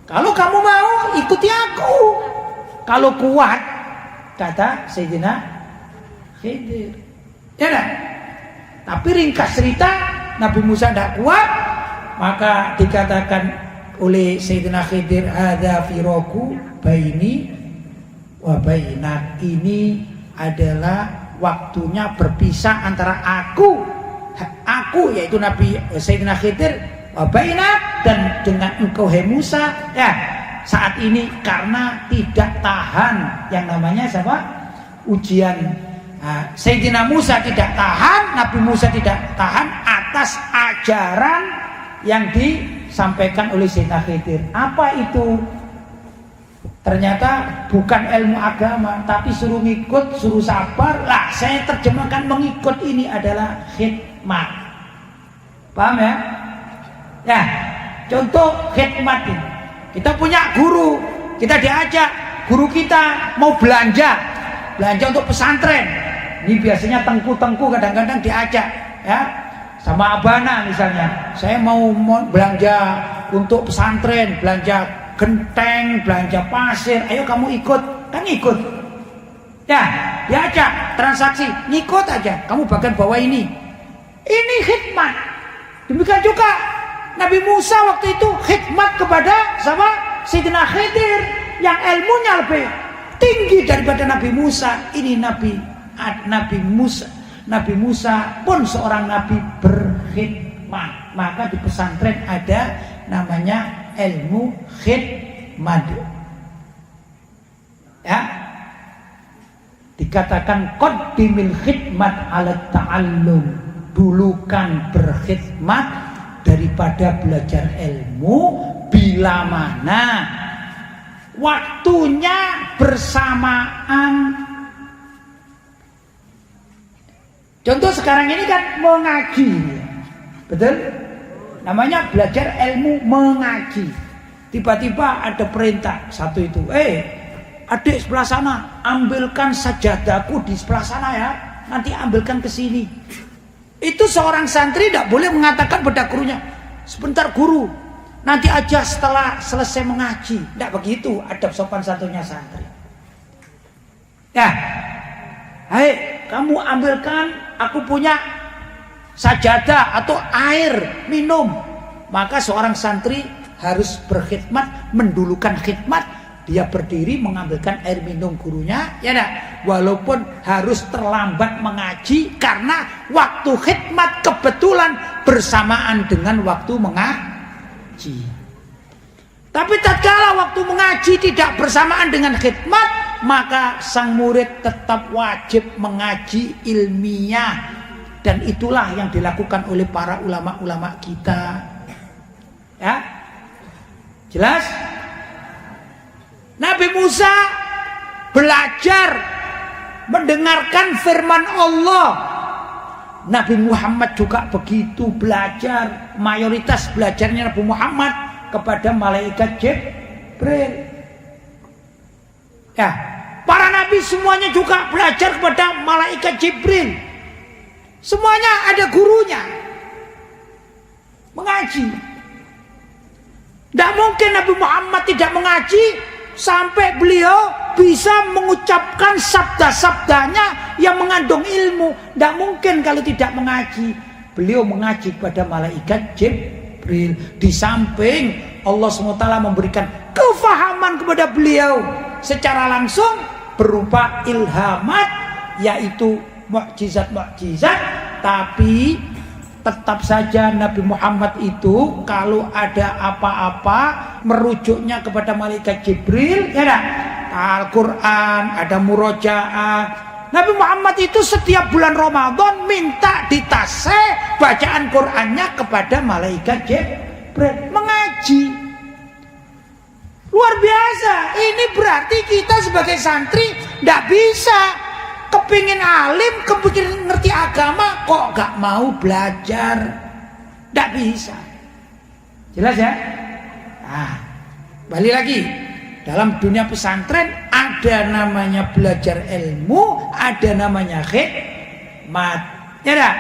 Kalau kamu mau ikuti aku, kalau kuat, kata Sayyidina Khidir. Ya kan? Tapi ringkas cerita, Nabi Musa tidak kuat, maka dikatakan oleh Sayyidina Khidir, hadza firaku baini wa bainak. Ini adalah waktunya berpisah antara aku yaitu Nabi Sayyidina Khidir, wa bainak, dan dengan engkau hai Musa. Ya, saat ini karena tidak tahan yang namanya siapa? Ujian. Sayyidina Musa tidak tahan, Nabi Musa tidak tahan atas ajaran yang disampaikan oleh Sayyidina Khidir. Apa itu? Ternyata bukan ilmu agama, tapi suruh ngikut, suruh sabar. Lah, saya terjemahkan mengikut ini adalah khidmat. Paham ya? Ya, contoh khidmat ini. Kita punya guru, kita diajak, guru kita mau belanja untuk pesantren. Ini biasanya tengku-tengku kadang-kadang diajak, ya, sama abana misalnya. Saya mau belanja untuk pesantren, belanja genteng, belanja pasir. Ayo kamu ikut, kan ikut. Ya, diajak transaksi, ngikut aja. Kamu bagian bawah ini. Ini khidmat. Demikian juga Nabi Musa waktu itu khidmat kepada sama Sayyidina Khidir yang ilmunya lebih tinggi daripada Nabi Musa. Ini Nabi Musa pun seorang nabi berkhidmat. Maka di pesantren ada namanya ilmu khidmat. Ya. Dikatakan qaddimil khidmat ala ta'allum. Dulukan berkhidmat daripada belajar ilmu bila mana waktunya bersamaan. Contoh sekarang ini kan mengaji, betul? Namanya belajar ilmu mengaji. Tiba-tiba ada perintah satu itu, adik sebelah sana, ambilkan sajadaku di sebelah sana ya, nanti ambilkan ke sini. Itu seorang santri tidak boleh mengatakan pada gurunya, sebentar guru, nanti aja setelah selesai mengaji. Tidak begitu adab sopan santunnya santri. Ya, hai, kamu ambilkan, aku punya sajadah atau air minum. Maka seorang santri harus berkhidmat, mendulukan khidmat. Dia berdiri mengambilkan air minum gurunya, ya dah. Walaupun harus terlambat mengaji karena waktu khidmat kebetulan bersamaan dengan waktu mengaji. Tapi tatkala waktu mengaji tidak bersamaan dengan khidmat, maka sang murid tetap wajib mengaji ilmiah, dan itulah yang dilakukan oleh para ulama-ulama kita. Ya, jelas? Nabi Musa belajar mendengarkan firman Allah. Nabi Muhammad juga begitu belajar. Mayoritas belajarnya Nabi Muhammad kepada malaikat Jibril. Ya, para nabi semuanya juga belajar kepada malaikat Jibril. Semuanya ada gurunya. Mengaji. Tidak mungkin Nabi Muhammad tidak mengaji sampai beliau bisa mengucapkan sabda-sabdanya yang mengandung ilmu. Tidak mungkin kalau tidak mengaji. Beliau mengaji kepada malaikat Jibril. Di samping Allah SWT memberikan kefahaman kepada beliau secara langsung berupa ilhamat, yaitu mukjizat-mukjizat. Tapi tetap saja Nabi Muhammad itu kalau ada apa-apa merujuknya kepada malaikat Jibril, ya dah. Al-Quran, ada murojaah. Nabi Muhammad itu setiap bulan Ramadan minta ditasih bacaan Qurannya kepada malaikat Jibril, mengaji. Luar biasa. Ini berarti kita sebagai santri tidak bisa kepingin alim, kepingin ngerti agama, kok gak mau belajar. Tidak bisa. Jelas ya? Nah, balik lagi. Dalam dunia pesantren ada namanya belajar ilmu, ada namanya khidmat. Ya dah?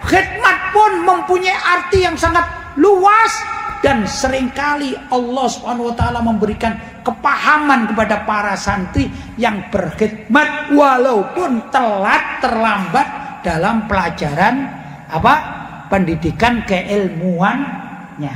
Khidmat pun mempunyai arti yang sangat luas, dan seringkali Allah SWT memberikan kepahaman kepada para santri yang berkhidmat walaupun telat, terlambat dalam pelajaran pendidikan keilmuannya.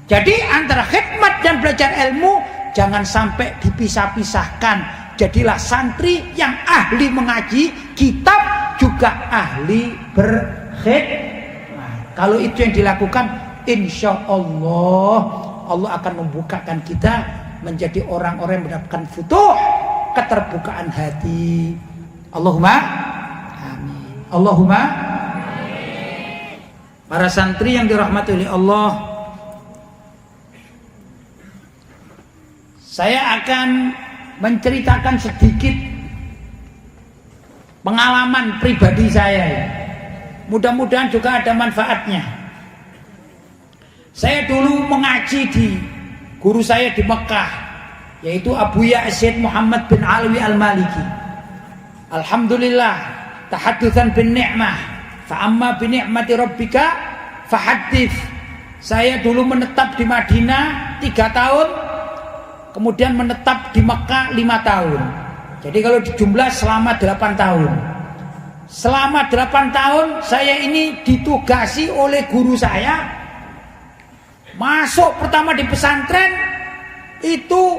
Jadi antara khidmat dan belajar ilmu jangan sampai dipisah-pisahkan. Jadilah santri yang ahli mengaji kitab, juga ahli berkhidmat. Kalau itu yang dilakukan, insya Allah Allah akan membukakan kita menjadi orang-orang yang mendapatkan futuh, keterbukaan hati. Allahumma amin. Allahumma amin. Para santri yang dirahmati oleh Allah, saya akan menceritakan sedikit pengalaman pribadi saya. Mudah-mudahan juga ada manfaatnya. Saya dulu mengaji di guru saya di Mekah, yaitu Abu Ya'sid Muhammad bin Alwi Al-Maliki. Alhamdulillah, tahaddusan bin ni'mah, fa'amma bin ni'mati rabbika fahaddits. Saya dulu menetap di Madinah 3 tahun, kemudian menetap di Mekah 5 tahun. Jadi kalau dijumlah selama 8 tahun. Selama 8 tahun saya ini ditugasi oleh guru saya. Masuk pertama di pesantren itu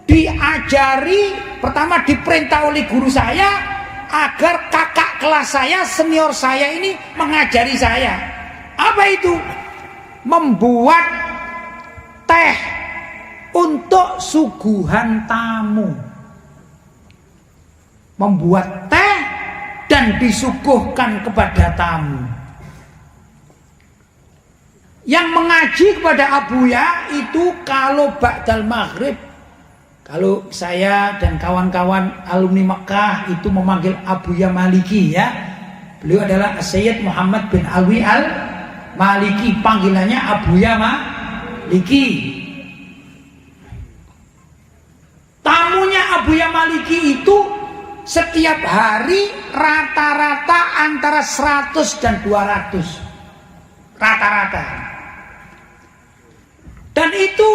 diajari, pertama diperintah oleh guru saya agar kakak kelas saya, senior saya ini mengajari saya. Apa itu? Membuat teh untuk suguhan tamu. Membuat teh dan disuguhkan kepada tamu. Yang mengaji kepada Abuya itu kalau ba'dal maghrib. Kalau saya dan kawan-kawan alumni Mekah itu memanggil Abuya Maliki, ya. Beliau adalah Sayyid Muhammad bin Alwi Al-Maliki, panggilannya Abuya Maliki. Tamunya Abuya setiap hari rata-rata antara 100 dan 200 rata-rata. Dan itu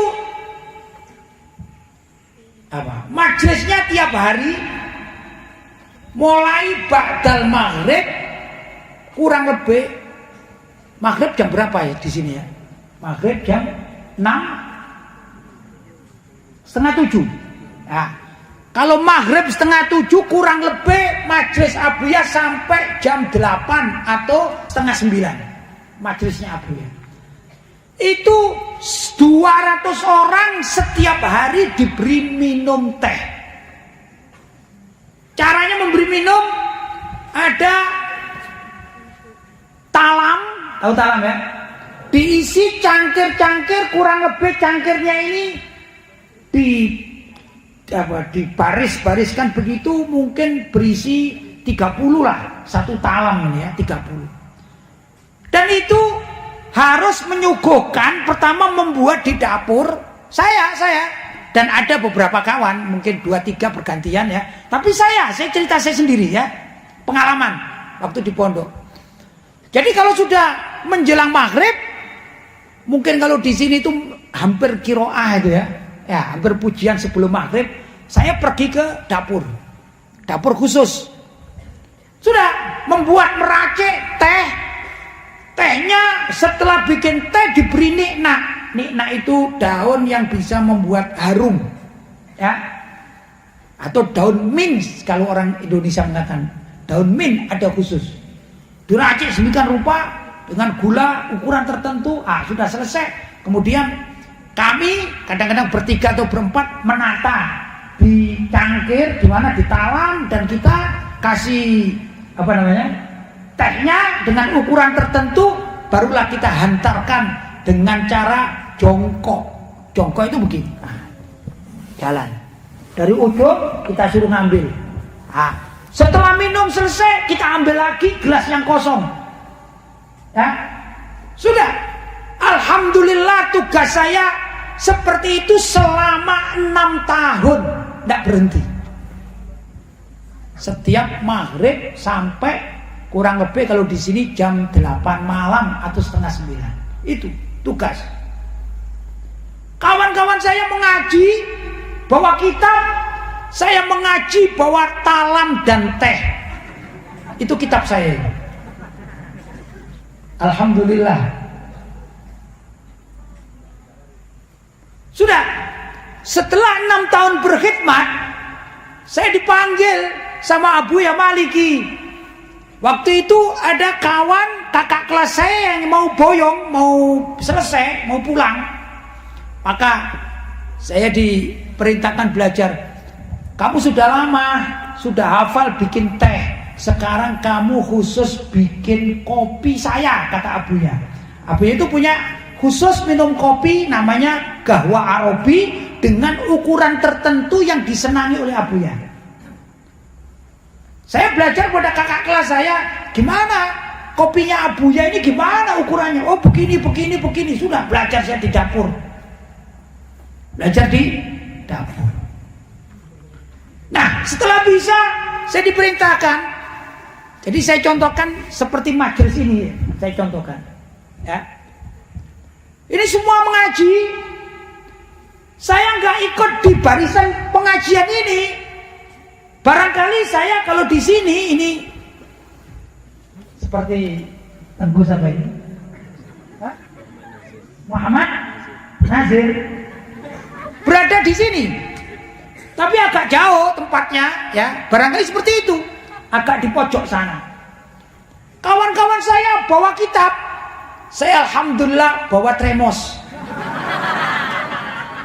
majelisnya tiap hari mulai ba'dal maghrib, kurang lebih maghrib jam berapa ya di sini ya? Maghrib jam 6:30. Nah, kalau maghrib 6:30 kurang lebih majelis Abuya sampai jam 8 atau 8:30 majelisnya Abuya. Itu 200 orang setiap hari diberi minum teh. Caranya memberi minum ada talam, tahu talam ya? Diisi cangkir-cangkir, kurang lebih cangkirnya ini dibaris-bariskan begitu, mungkin berisi 30 lah, satu talam ini ya, 30. Dan itu harus menyuguhkan, pertama membuat di dapur saya dan ada beberapa kawan, mungkin 2-3 bergantian ya, tapi saya cerita saya sendiri ya, pengalaman waktu di pondok. Jadi kalau sudah menjelang maghrib, mungkin kalau di sini itu hampir kiroah itu ya, hampir pujian sebelum maghrib, saya pergi ke dapur khusus, sudah membuat meracik teh. Tehnya setelah bikin teh diberi nikna. Nikna itu daun yang bisa membuat harum, ya, atau daun mint kalau orang Indonesia mengatakan. Daun mint ada khusus. Diracik sedemikian rupa dengan gula ukuran tertentu. Sudah selesai. Kemudian kami kadang-kadang bertiga atau berempat menata di cangkir, di mana di talam, dan kita kasih tehnya dengan ukuran tertentu, barulah kita hantarkan dengan cara jongkok. Jongkok itu begini. Jalan. Dari ujung kita suruh ngambil. Setelah minum selesai, kita ambil lagi gelas yang kosong. Ya. Sudah. Alhamdulillah tugas saya seperti itu selama 6 tahun. Tidak berhenti. Setiap maghrib sampai kurang lebih kalau di sini jam 8 malam atau 8:30. Itu tugas. Kawan-kawan saya mengaji bawa kitab, saya mengaji bawa talam dan teh. Itu kitab saya. Alhamdulillah. Sudah. Setelah 6 tahun berkhidmat, saya dipanggil sama Abuya Maliki. Waktu itu ada kawan kakak kelas saya yang mau boyong, mau selesai, mau pulang. Maka saya diperintahkan belajar. Kamu sudah lama, sudah hafal bikin teh. Sekarang kamu khusus bikin kopi saya, kata Abuya. Abuya itu punya khusus minum kopi namanya Gahwa Arabi dengan ukuran tertentu yang disenangi oleh Abuya. Saya belajar pada kakak kelas saya, gimana kopinya Abuya ini, gimana ukurannya? Oh begini. Sudah belajar saya di dapur. Belajar di dapur. Nah setelah bisa, saya diperintahkan. Jadi saya contohkan seperti majelis ini, saya contohkan. Ya. Ini semua mengaji. Saya nggak ikut di barisan pengajian ini. Barangkali saya kalau di sini ini seperti Tengku siapa ini? Muhammad Nazir berada di sini, tapi agak jauh tempatnya, ya. Barangkali seperti itu, agak di pojok sana. Kawan-kawan saya bawa kitab, saya alhamdulillah bawa tremos.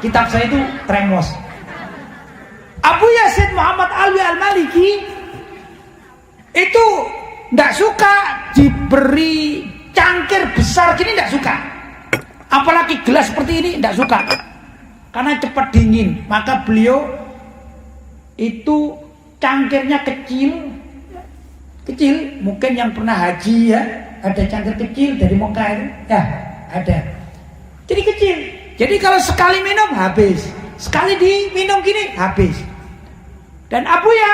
Kitab saya itu tremos. Abuya Syed Muhammad Alwi Al-Maliki itu tidak suka diberi cangkir besar gini, tidak suka. Apalagi gelas seperti ini tidak suka, karena cepat dingin. Maka beliau itu cangkirnya kecil. Mungkin yang pernah haji ya, ada cangkir kecil dari Mekah itu, ya ada. Jadi kecil. Jadi kalau sekali minum habis, sekali diminum gini habis. Dan Abuya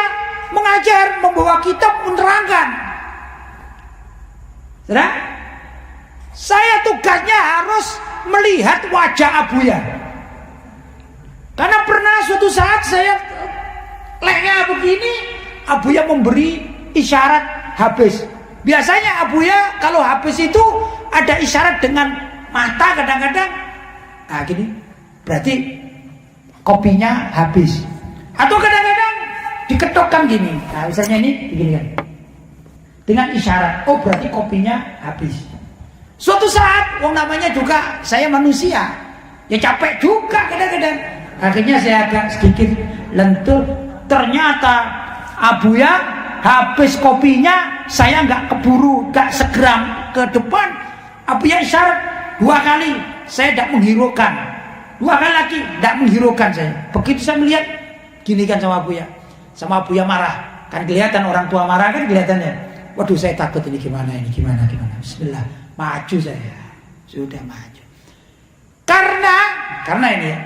mengajar, membawa kitab, menerangkan. Saudara, saya tugasnya harus melihat wajah Abuya. Karena pernah suatu saat saya lengah begini, Abuya memberi isyarat habis. Biasanya Abuya kalau habis itu ada isyarat dengan mata kadang-kadang. Nah gini, berarti kopinya habis. Atau kadang-kadang diketokkan gini. Nah misalnya ini begini kan, dengan isyarat, oh berarti kopinya habis. Suatu saat, wong namanya juga saya manusia, ya capek juga kadang-kadang. Akhirnya saya agak sedikit lentur. Ternyata Abuya habis kopinya, saya nggak keburu, nggak segera ke depan. Abuya isyarat 2 kali, saya tidak menghiraukan. 2 kali lagi, tidak menghiraukan saya. Begitu saya melihat, gini kan sama Abuya marah. Kan kelihatan orang tua marah kan kelihatannya. Waduh saya takut ini gimana. Bismillah, maju saya. Sudah maju. Karena ini ya.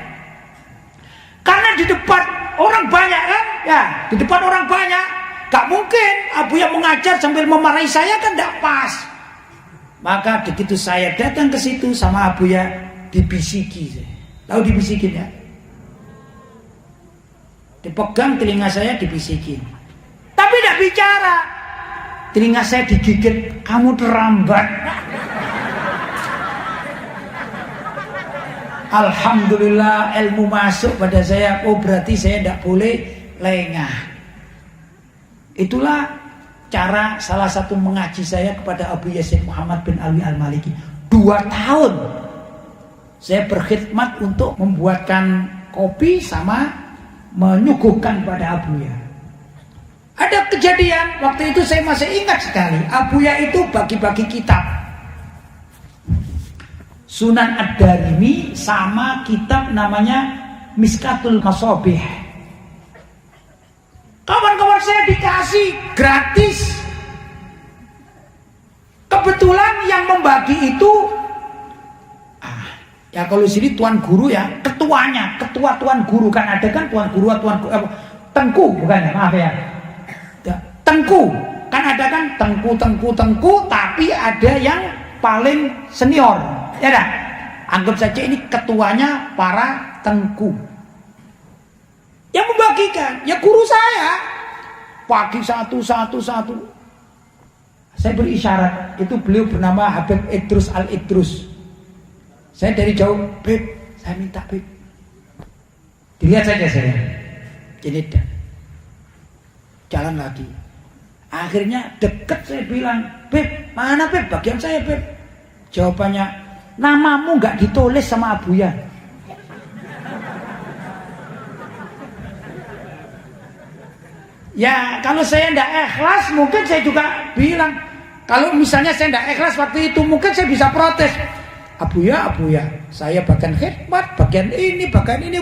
Karena di depan orang banyak kan? Ya, di depan orang banyak. Gak mungkin Abuya mengajar sambil memarahi saya kan tidak pas. Maka begitu saya datang ke situ sama Abuya dibisiki. Tahu dibisikin ya? Dipegang telinga saya dibisikin. Tapi tidak bicara. Telinga saya digigit, kamu terlambat. Alhamdulillah ilmu masuk pada saya. Oh berarti saya tidak boleh lengah. Itulah cara salah satu mengaji saya kepada Abuya Syekh Muhammad bin Alwi Al-Maliki. 2 tahun saya berkhidmat untuk membuatkan kopi sama menyuguhkan pada Abuya. Ada kejadian waktu itu saya masih ingat sekali. Abuya itu bagi-bagi kitab. Sunan Ad-Darimi sama kitab namanya Miskatul Masobih. Kawan-kawan saya dikasih gratis. Kebetulan yang membagi itu ya kalau sini tuan guru ya, ketuanya, ketua tuan guru kan ada kan tuan guru tengku bukan ya, maaf ya. Tengku kan ada kan tengku tapi ada yang paling senior. Ya dah, anggap saja ini ketuanya para tengku. Yang membagikan, ya guru saya. Pagi satu. Saya beri isyarat, itu beliau bernama Habib Idrus Al-Idrus. Saya dari jauh, Beb, saya minta Beb. Dilihat saja saya. Ini dah. Jalan lagi. Akhirnya deket saya bilang, Beb, mana Beb? Bagian saya Beb. Jawabannya, namamu nggak ditulis sama Abuya. Ya kalau saya tidak ikhlas mungkin saya juga bilang. Kalau misalnya saya tidak ikhlas waktu itu mungkin saya bisa protes. Abuya, saya bagian khidmat, bagian ini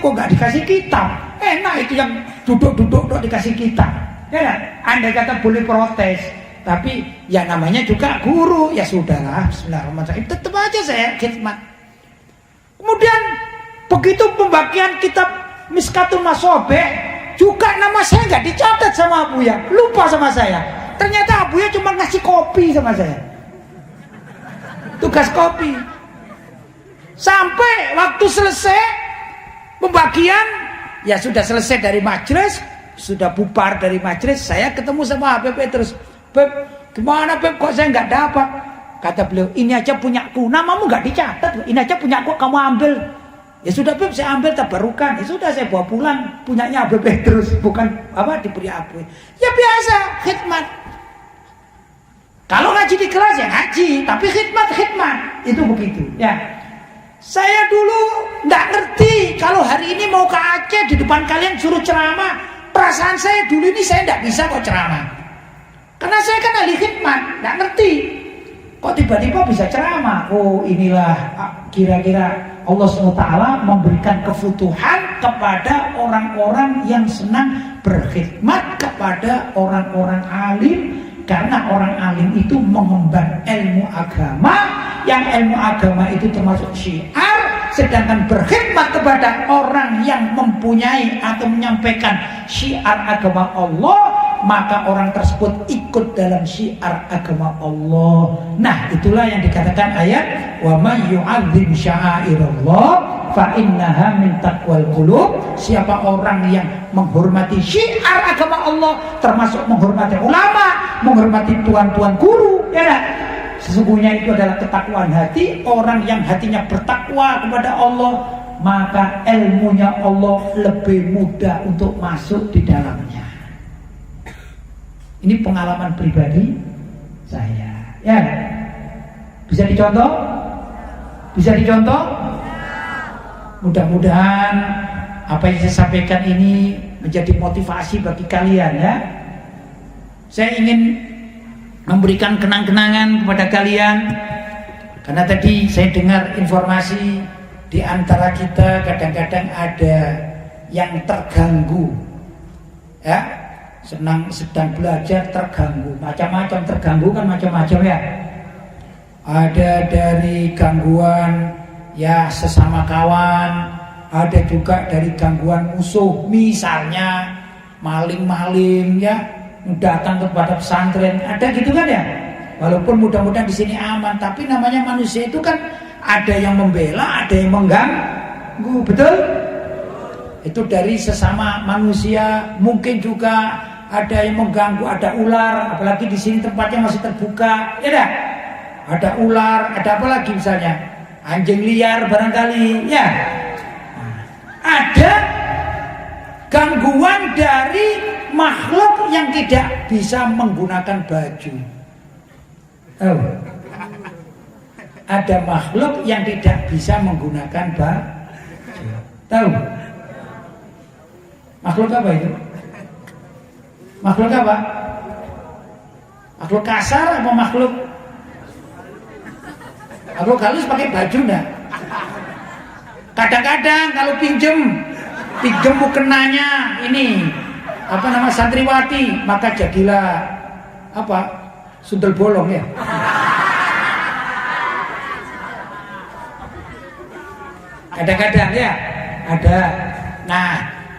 kok nggak dikasih kitab. Enak itu yang duduk dikasih kitab. Ya, andai kata boleh protes. Tapi ya namanya juga guru. Ya sudahlah, bismillahirrahmanirrahim. Tetap aja saya khidmat. Kemudian begitu pembagian kitab Miskatul Masobih, juga nama saya nggak dicatat sama Abuya, lupa sama saya. Ternyata Abuya cuma ngasih kopi sama saya, tugas kopi. Sampai waktu selesai pembagian, ya sudah selesai dari majelis, sudah bubar dari majelis, saya ketemu sama Habib terus. Beb, gimana Beb, kok saya nggak dapat? Kata beliau, ini aja punyaku, namamu nggak dicatat, ini aja punyaku, kamu ambil. Ya sudah Beb, saya ambil tabarukan. Ya sudah saya bawa pulang, punyanya Habib terus, bukan diberi Abu. Ya biasa, khidmat. Kalau ngaji di kelas ya ngaji, tapi khidmat itu begitu. Ya, saya dulu nggak ngerti kalau hari ini mau ke Aceh di depan kalian suruh ceramah. Perasaan saya dulu ini saya nggak bisa kok ceramah, karena saya kan ahli khidmat, nggak ngerti. Kok tiba-tiba bisa ceramah? Oh inilah kira-kira Allah SWT memberikan kefutuhan kepada orang-orang yang senang berkhidmat kepada orang-orang alim. Karena orang alim itu mengemban ilmu agama, yang ilmu agama itu termasuk syiar. Sedangkan berkhidmat kepada orang yang mempunyai atau menyampaikan syiar agama Allah, maka orang tersebut ikut dalam syiar agama Allah. Nah, itulah yang dikatakan ayat wa may yu'azzim sya'airallah fa innaha min taqwal qulub. Siapa orang yang menghormati syiar agama Allah, termasuk menghormati ulama, menghormati tuan-tuan guru, ya kan? Sesungguhnya itu adalah ketakwaan hati. Orang yang hatinya bertakwa kepada Allah, maka ilmunya Allah lebih mudah untuk masuk di dalamnya. Ini pengalaman pribadi saya. Ya, bisa dicontoh? Bisa dicontoh? Mudah-mudahan apa yang saya sampaikan ini menjadi motivasi bagi kalian ya. Saya ingin memberikan kenang-kenangan kepada kalian, karena tadi saya dengar informasi di antara kita kadang-kadang ada yang terganggu ya, sedang belajar terganggu, macam-macam terganggu kan, macam-macam ya. Ada dari gangguan ya sesama kawan, ada juga dari gangguan musuh, misalnya maling-maling ya datang kepada pesantren, ada gitu kan ya. Walaupun mudah-mudahan di sini aman, tapi namanya manusia itu kan ada yang membela, ada yang mengganggu, betul? Itu dari sesama manusia. Mungkin juga ada yang mengganggu, ada ular, apalagi di sini tempatnya masih terbuka, ya dah? Ada ular, ada apa lagi misalnya? Anjing liar barangkali, ya. Nah, ada gangguan dari makhluk yang tidak bisa menggunakan baju. Oh. Ada makhluk yang tidak bisa menggunakan baju. Tahu? Makhluk apa itu? Makhluk apa? Makhluk kasar apa makhluk? Makhluk halus pakai baju enggak? Kadang-kadang kalau pinjem mukenanya ini apa nama santriwati, maka jadilah apa? Sundel bolong ya. Kadang-kadang ya ada. Nah,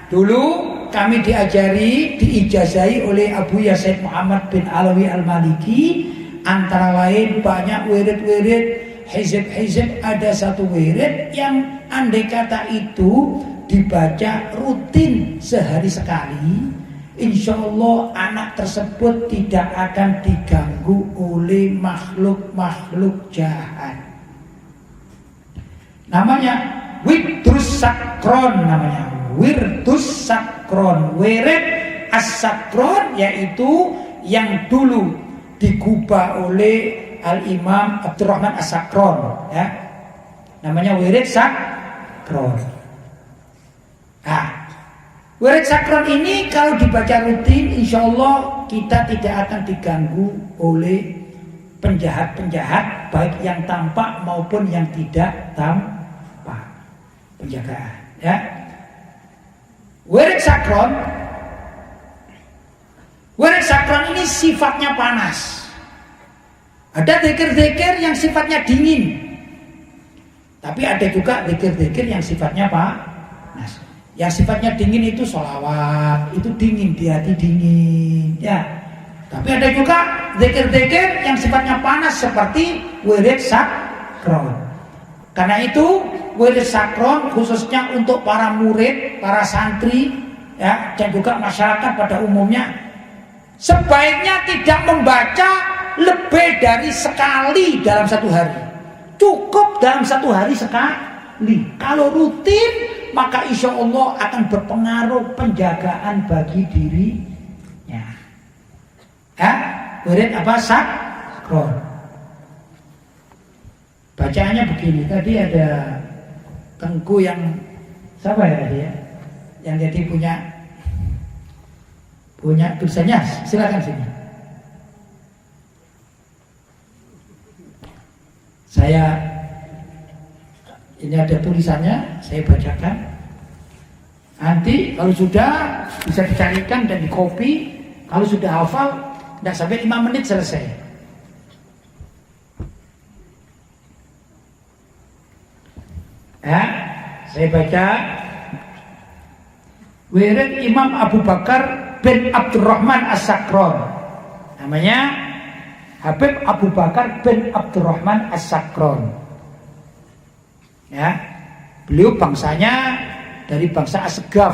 dulu kami diijazahi oleh Abu Yasid Muhammad bin Alawi Al-Maliki, antara lain banyak wirid-wirid, hizib-hizib. Ada satu wirid yang andai kata itu dibaca rutin sehari sekali, insya Allah anak tersebut tidak akan diganggu oleh makhluk-makhluk jahat. Namanya Wirdus Sakron, namanya Wirdus Sakron. Wirid As-Sakron yaitu yang dulu digubah oleh Al-Imam Abdurrahman As-Sakron ya. Namanya Wirid Sakron. Nah, Wirid Sakron ini kalau dibaca rutin, insya Allah kita tidak akan diganggu oleh penjahat-penjahat, baik yang tampak maupun yang tidak tampak. Penjagaan, ya. Wirid Sakron ini sifatnya panas. Ada zikir-zikir yang sifatnya dingin, tapi ada juga zikir-zikir yang sifatnya panas. Yang sifatnya dingin itu sholawat, itu dingin, di hati dingin, ya. Tapi ada juga zikir-zikir yang sifatnya panas seperti Wirid Sakron. Karena itu Wirid Sakron khususnya untuk para murid, para santri, ya, dan juga masyarakat pada umumnya, sebaiknya tidak membaca lebih dari sekali dalam satu hari. Cukup dalam satu hari sekali. Kalau rutin, maka insya Allah akan berpengaruh penjagaan bagi dirinya. Ya, wirid apa? Sakron. Bacaannya begini. Tadi ada Tengku yang siapa ya tadi ya? Yang jadi punya tulisannya, silakan sini. Ini ada tulisannya, saya bacakan. Nanti kalau sudah bisa dicarikan dan dikopi. Kalau sudah hafal, tidak sampai 5 menit selesai. Ya, saya baca. Wirid Imam Abu Bakar bin Abdurrahman As-Sakron. Namanya Habib Abu Bakar bin Abdurrahman As-Sakron. Ya, beliau bangsanya dari bangsa Asgaf.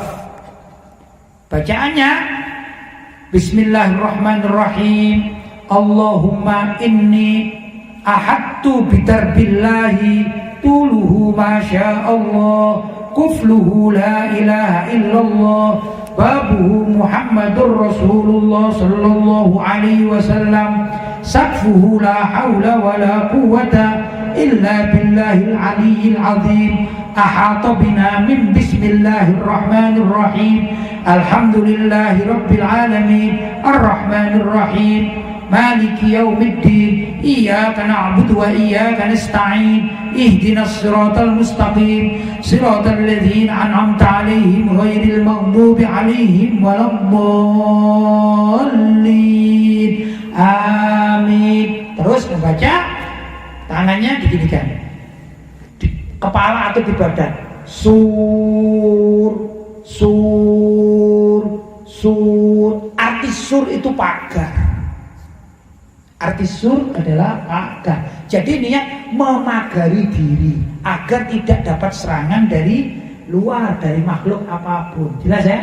Bacaannya Bismillahirrahmanirrahim. Allahumma inni ahadtu bidarbillahi tuluhu masya Allah kufluhu la ilaha illallah babuhu Muhammadur Rasulullah sallallahu alaihi wasallam sakfuhu la hawla wa la quwwata illa billahil aliyyil azim ahata bina min bismillahirrahmanirrahim alhamdulillahi rabbil alamin arrahmanir rahim maliki yaumiddin iyyaka na'budu wa iyyaka nasta'in ihdinas siratal mustaqim siratal ladzina an'amta 'alaihim ghairil maghdubi 'alaihim waladdallin amin. Terus membaca tangannya diginikan di kepala atau di badan. Sur sur sur. Arti sur itu pagar. Arti sur adalah pagar. Jadi niat memagari diri agar tidak dapat serangan dari luar, dari makhluk apapun. Jelas ya?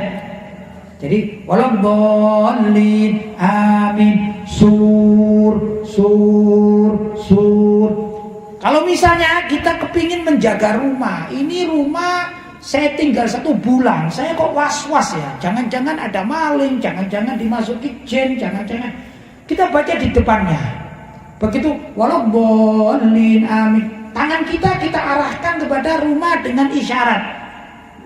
Jadi waladdallin amin. Sur sur sur. Kalau misalnya kita kepingin menjaga rumah, ini rumah saya tinggal 1 bulan, saya kok was-was ya. Jangan-jangan ada maling, jangan-jangan dimasuki jin, jangan-jangan. Kita baca di depannya. Begitu waladdallin amin. Tangan kita arahkan kepada rumah dengan isyarat.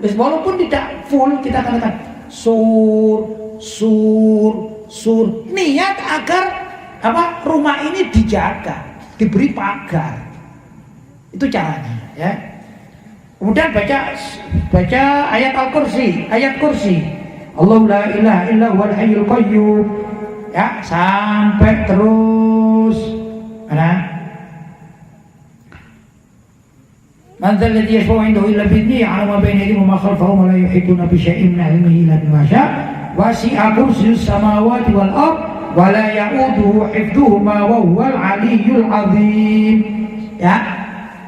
Walaupun tidak full, kita katakan sur sur sur. Niat agar rumah ini dijaga, diberi pagar. Itu caranya ya. Kemudian baca ayat Al-Kursi, ayat kursi. Allahu la ilaha illa huwal hayyul qayyum. Ya, sampai terus mana? Man dzal ladzi yashfa'u 'indahu illa bi'idznihi 'alama ma bayna aydihim wa ma khalfahum wa la yuhituna bi syai'in min 'ilmihi illa bima syaa' wasi'a kursiyyus samawati wal ard wa la ya'uduhu hifdhuhuma wa huwal 'aliyyul 'azim. Ya.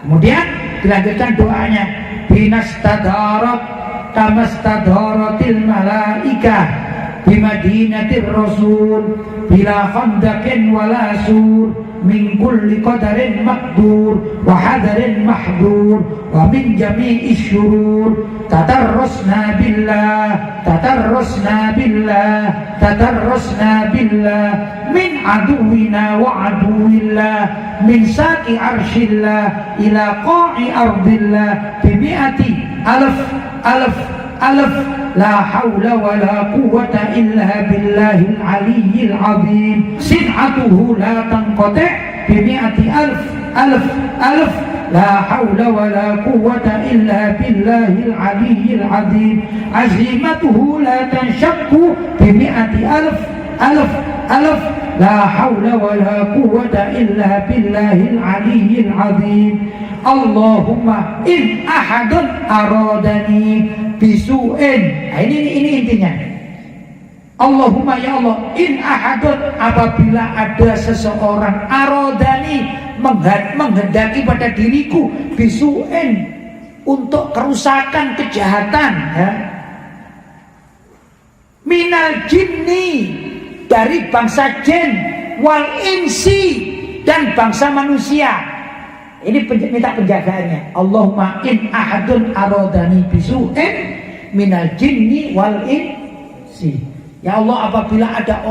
Kemudian dilanjutkan doanya binastadarat kamastadaratil malaikah bimadinatir rasul bila khandaqin wala sur min kulli qadarin maqdur wa hadarin mahdur wa min jami'is syurur tatarrasna billah tatarrasna billah tatarrasna billah min aduwina wa aduwillah min saqi arshillah ila qa'i ardillah bimi'ati alaf alaf alaf la hawla wa la quwwata illa billahil aliyyil azim sin'atuhu la tanqati' bimi'ati alf alf alf la hawla wa la quwwata illa billahil aliyyil azim azimatuhu la tanshaqu bimi'ati alf alf alf la hawla wa la quwwata illa billahil aliyyil azim Allahumma in ahadun aradani bisu'in. Nah, ini intinya. Allahumma ya Allah, in ahadun, apabila ada seseorang aradani menghendaki pada diriku bisu'in, untuk kerusakan, kejahatan ya. Minal jinni, dari bangsa jin, wal insi, dan bangsa manusia. Ini minta penjagaannya. Allahumma in ahadun aradani bisu'in minal jinni wal insi. Ya Allah, apabila ada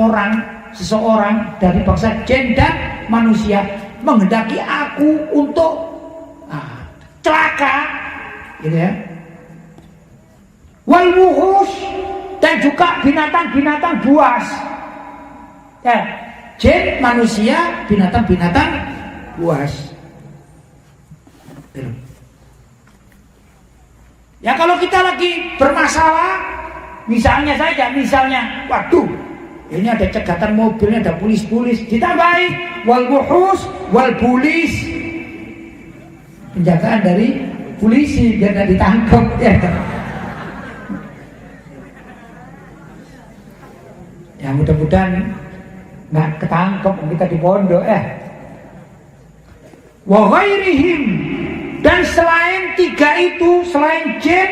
seseorang dari bangsa jin dan manusia menghendaki aku untuk celaka, gitu ya. Wal wuhus, dan juga binatang-binatang buas. Ya, jin, manusia, binatang-binatang buas. Ya, kalau kita lagi bermasalah, misalnya, waduh, ini ada cegatan mobilnya, ada pulis-pulis, ditambahi wal wuhus wal bulis, penjagaan dari polisi biar tidak ditangkap ya. Nah, mudah-mudahan nggak ketangkep kita di pondok wa ghairihim, dan selain tiga itu, selain jin,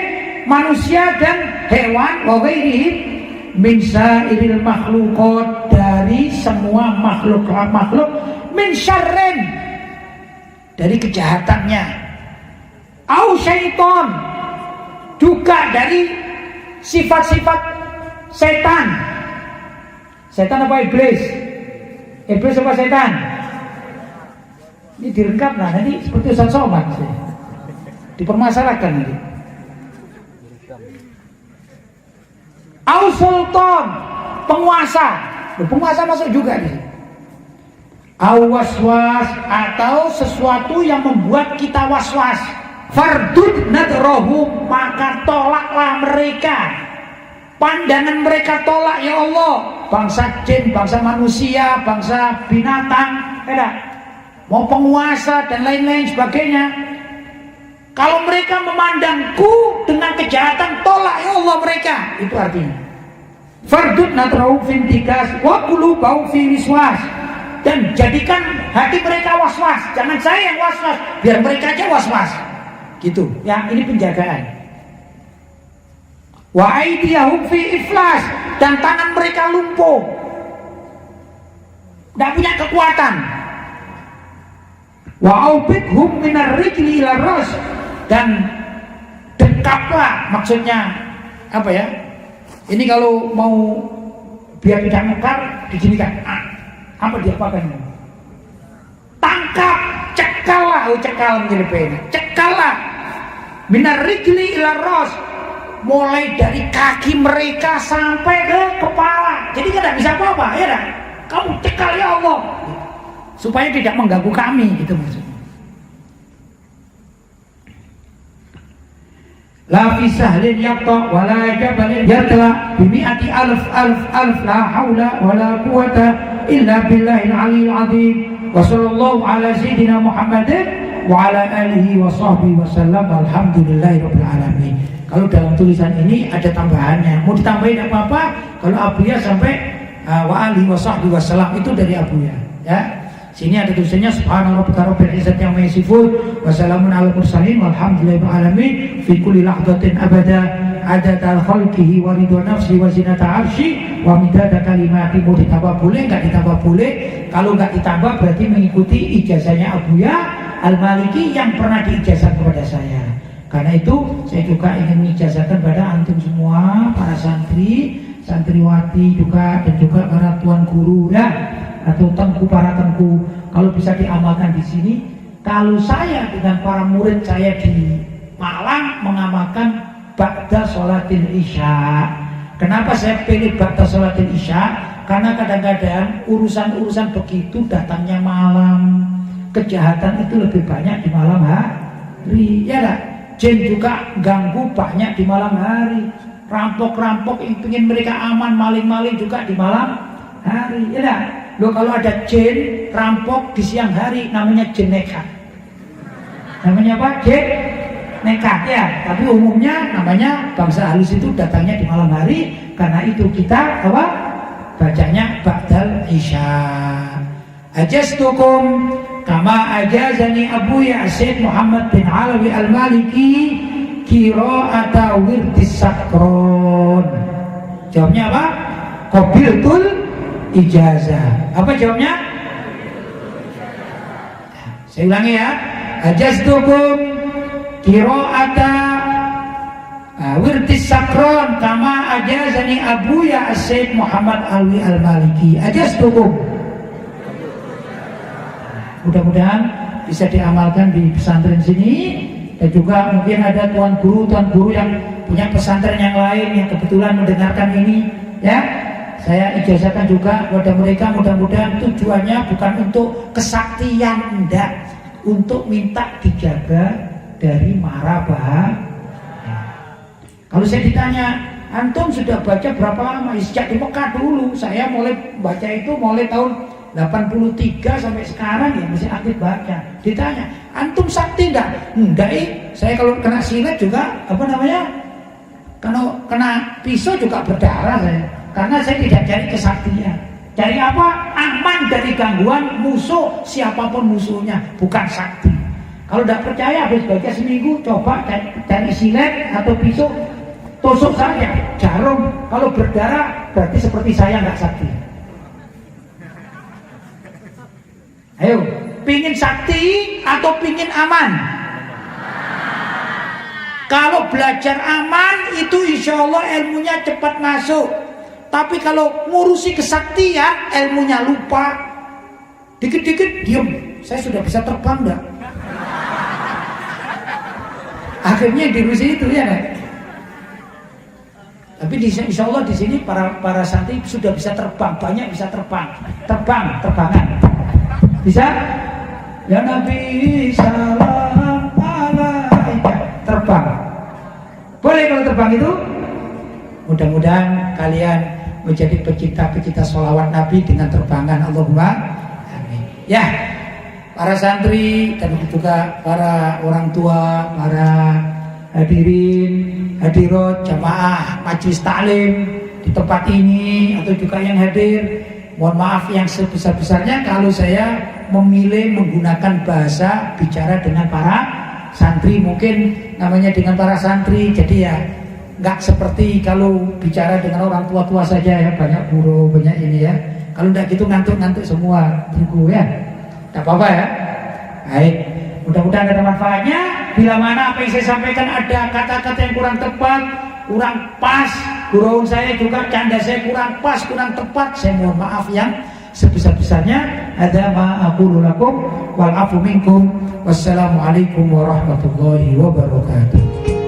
manusia dan hewan, wa ghairihim min sairil makhluqat, dari semua makhluk min syarrin, dari kejahatannya, au syaiton, juga dari sifat-sifat setan. Setan apa iblis? Iblis apa setan? Ini direngkap lah, nanti seperti Ustaz Somad dipermasalahkan nanti. Au sultan, penguasa. Penguasa masuk juga nih. Au waswas, atau sesuatu yang membuat kita waswas. Fardud nadrahum, maka tolaklah mereka. Pandangan mereka tolak ya Allah. Bangsa jin, bangsa manusia, bangsa binatang, mau penguasa dan lain-lain sebagainya. Kalau mereka memandangku dengan kejahatan, tolak ya Allah mereka. Itu artinya fardud nadrahum fintikas wa qulubahum fi wiswas, dan jadikan hati mereka was-was. Jangan saya yang was-was, biar mereka aja was-was. Gitu ya, ini penjagaan. Wa aydiyahum fi iflas, dan tangan mereka lumpuh, tidak punya kekuatan. Wa aubidhum minar rijli ila ras, dan dekaplah, maksudnya apa ya? Ini kalau mau biar tidak mekar, diginikan. Apa dia pakai? Tangkap, cekallah, cekal menjadi cekallah. Minar rijli ila ras, mulai dari kaki mereka sampai ke kepala. Jadi tidak bisa apa-apa, ya dah. Kamu cekal ya Allah, supaya tidak mengganggu kami, gitu maksudnya. La fi sahlin yaqta wa la jabalin yatla bi mi'ati alf la haula wa la quwwata illa billahil aliyyil azim. Wa sallallahu ala sayyidina Muhammadin wa ala alihi wa sahbihi wa sallam. Alhamdulillahirabbil alamin. Kalau dalam tulisan ini ada tambahannya, mau ditambahin apa-apa, kalau Abuya sampai wa alihi wa sahbihi wa sallam, itu dari Abuya ya. Sini ada tulisannya subhana rabbika rabbil izzati amma yasifun wa salamun alal mursalin walhamdulillahi rabbil alamin fi kulli lahdatin abada adada khalqihi wa ridha nafsi wa zinata arsy wa midada kalimati. Mau ditambah boleh, enggak ditambah boleh. Kalau enggak ditambah berarti mengikuti ijazahnya Abuya Al-Maliki yang pernah diijazah kepada saya. Karena itu saya juga ingin mengijazahkan pada antum semua, para santri, santriwati juga, dan juga para tuan guru ya, atau tengku, para tengku, kalau bisa diamalkan di sini. Kalau saya dengan para murid saya di Malang mengamalkan ba'da sholatil isya. Kenapa saya pilih ba'da sholatil isya? Karena kadang-kadang urusan-urusan begitu datangnya malam. Kejahatan itu lebih banyak di malam hari, ya lah. Jin juga ganggu banyak di malam hari. Rampok-rampok ingin mereka aman, maling-maling juga di malam hari, ya lah. Loh, kalau ada jin rampok di siang hari, namanya jin nekat. Namanya apa? Jin nekat ya. Tapi umumnya namanya bangsa halus itu datangnya di malam hari. Karena itu kita apa? Bacanya ba'dal isya. Ajastukum kama ajazani Abu Ya'sid Muhammad bin Alawi Al-Maliki qira'ata wirdis sakron. Jawabnya apa? Qabiltul ijazah. Apa jawabnya? Saya ulangi ya. Ajaztukum qira'ata wirdis sakron kama ajazani Abu Ya'sid Muhammad Alawi Al-Maliki. Ajaztukum. Mudah-mudahan bisa diamalkan di pesantren sini, dan juga mungkin ada tuan guru yang punya pesantren yang lain yang kebetulan mendengarkan ini ya. Saya ijazahkan juga kepada mereka, mudah-mudahan tujuannya bukan untuk kesaktian, enggak, untuk minta dijaga dari mara bahaya. Kalau saya ditanya, antum sudah baca berapa lama? Sejak di Mekah dulu, saya mulai baca itu mulai tahun 83 sampai sekarang ya masih aktif baca. Ditanya, antum sakti enggak? Enggak, saya kalau kena silet juga apa namanya? Kalau kena pisau juga berdarah saya. Karena saya tidak cari kesaktian. Cari apa? Aman dari gangguan musuh, siapapun musuhnya, bukan sakti. Kalau tidak percaya, habis baca seminggu, coba cari silet atau pisau, tusuk saja, jarum. Kalau berdarah, berarti seperti saya nggak sakti. Ayo, pingin sakti atau pingin aman? Kalau belajar aman, itu insya Allah ilmunya cepat masuk. Tapi kalau ngurusi kesaktian, ilmunya lupa. Dikit-dikit diam. Saya sudah bisa terbang enggak? Akhirnya diurusi itu ya, Nek. Tapi insya Allah di sini para santri sudah bisa terbang, banyak bisa terbangan. Bisa? Ya Nabi salam alaika, terbang. Boleh kalau terbang itu? Mudah-mudahan kalian menjadi pecinta-pecinta sholawat Nabi dengan terbangan. Allahumma amin. Ya, para santri dan juga para orang tua, para hadirat, jamaah majelis taklim di tempat ini atau juga yang hadir, mohon maaf yang sebesar-besarnya kalau saya memilih menggunakan bahasa bicara dengan para santri. Mungkin namanya dengan para santri, jadi ya nggak seperti kalau bicara dengan orang tua-tua saja ya, banyak guru, banyak ini ya. Kalau nggak gitu ngantuk-ngantuk semua buku ya. Nggak apa-apa ya. Baik, mudah-mudahan ada manfaatnya. Bila mana apa yang saya sampaikan ada kata-kata yang kurang tepat, kurang pas, gurau saya juga canda saya kurang pas, kurang tepat, saya mohon maaf yang sebesar-besarnya. Hadza ma aqulu lakum wal afu minkum. Wassalamualaikum warahmatullahi wabarakatuh.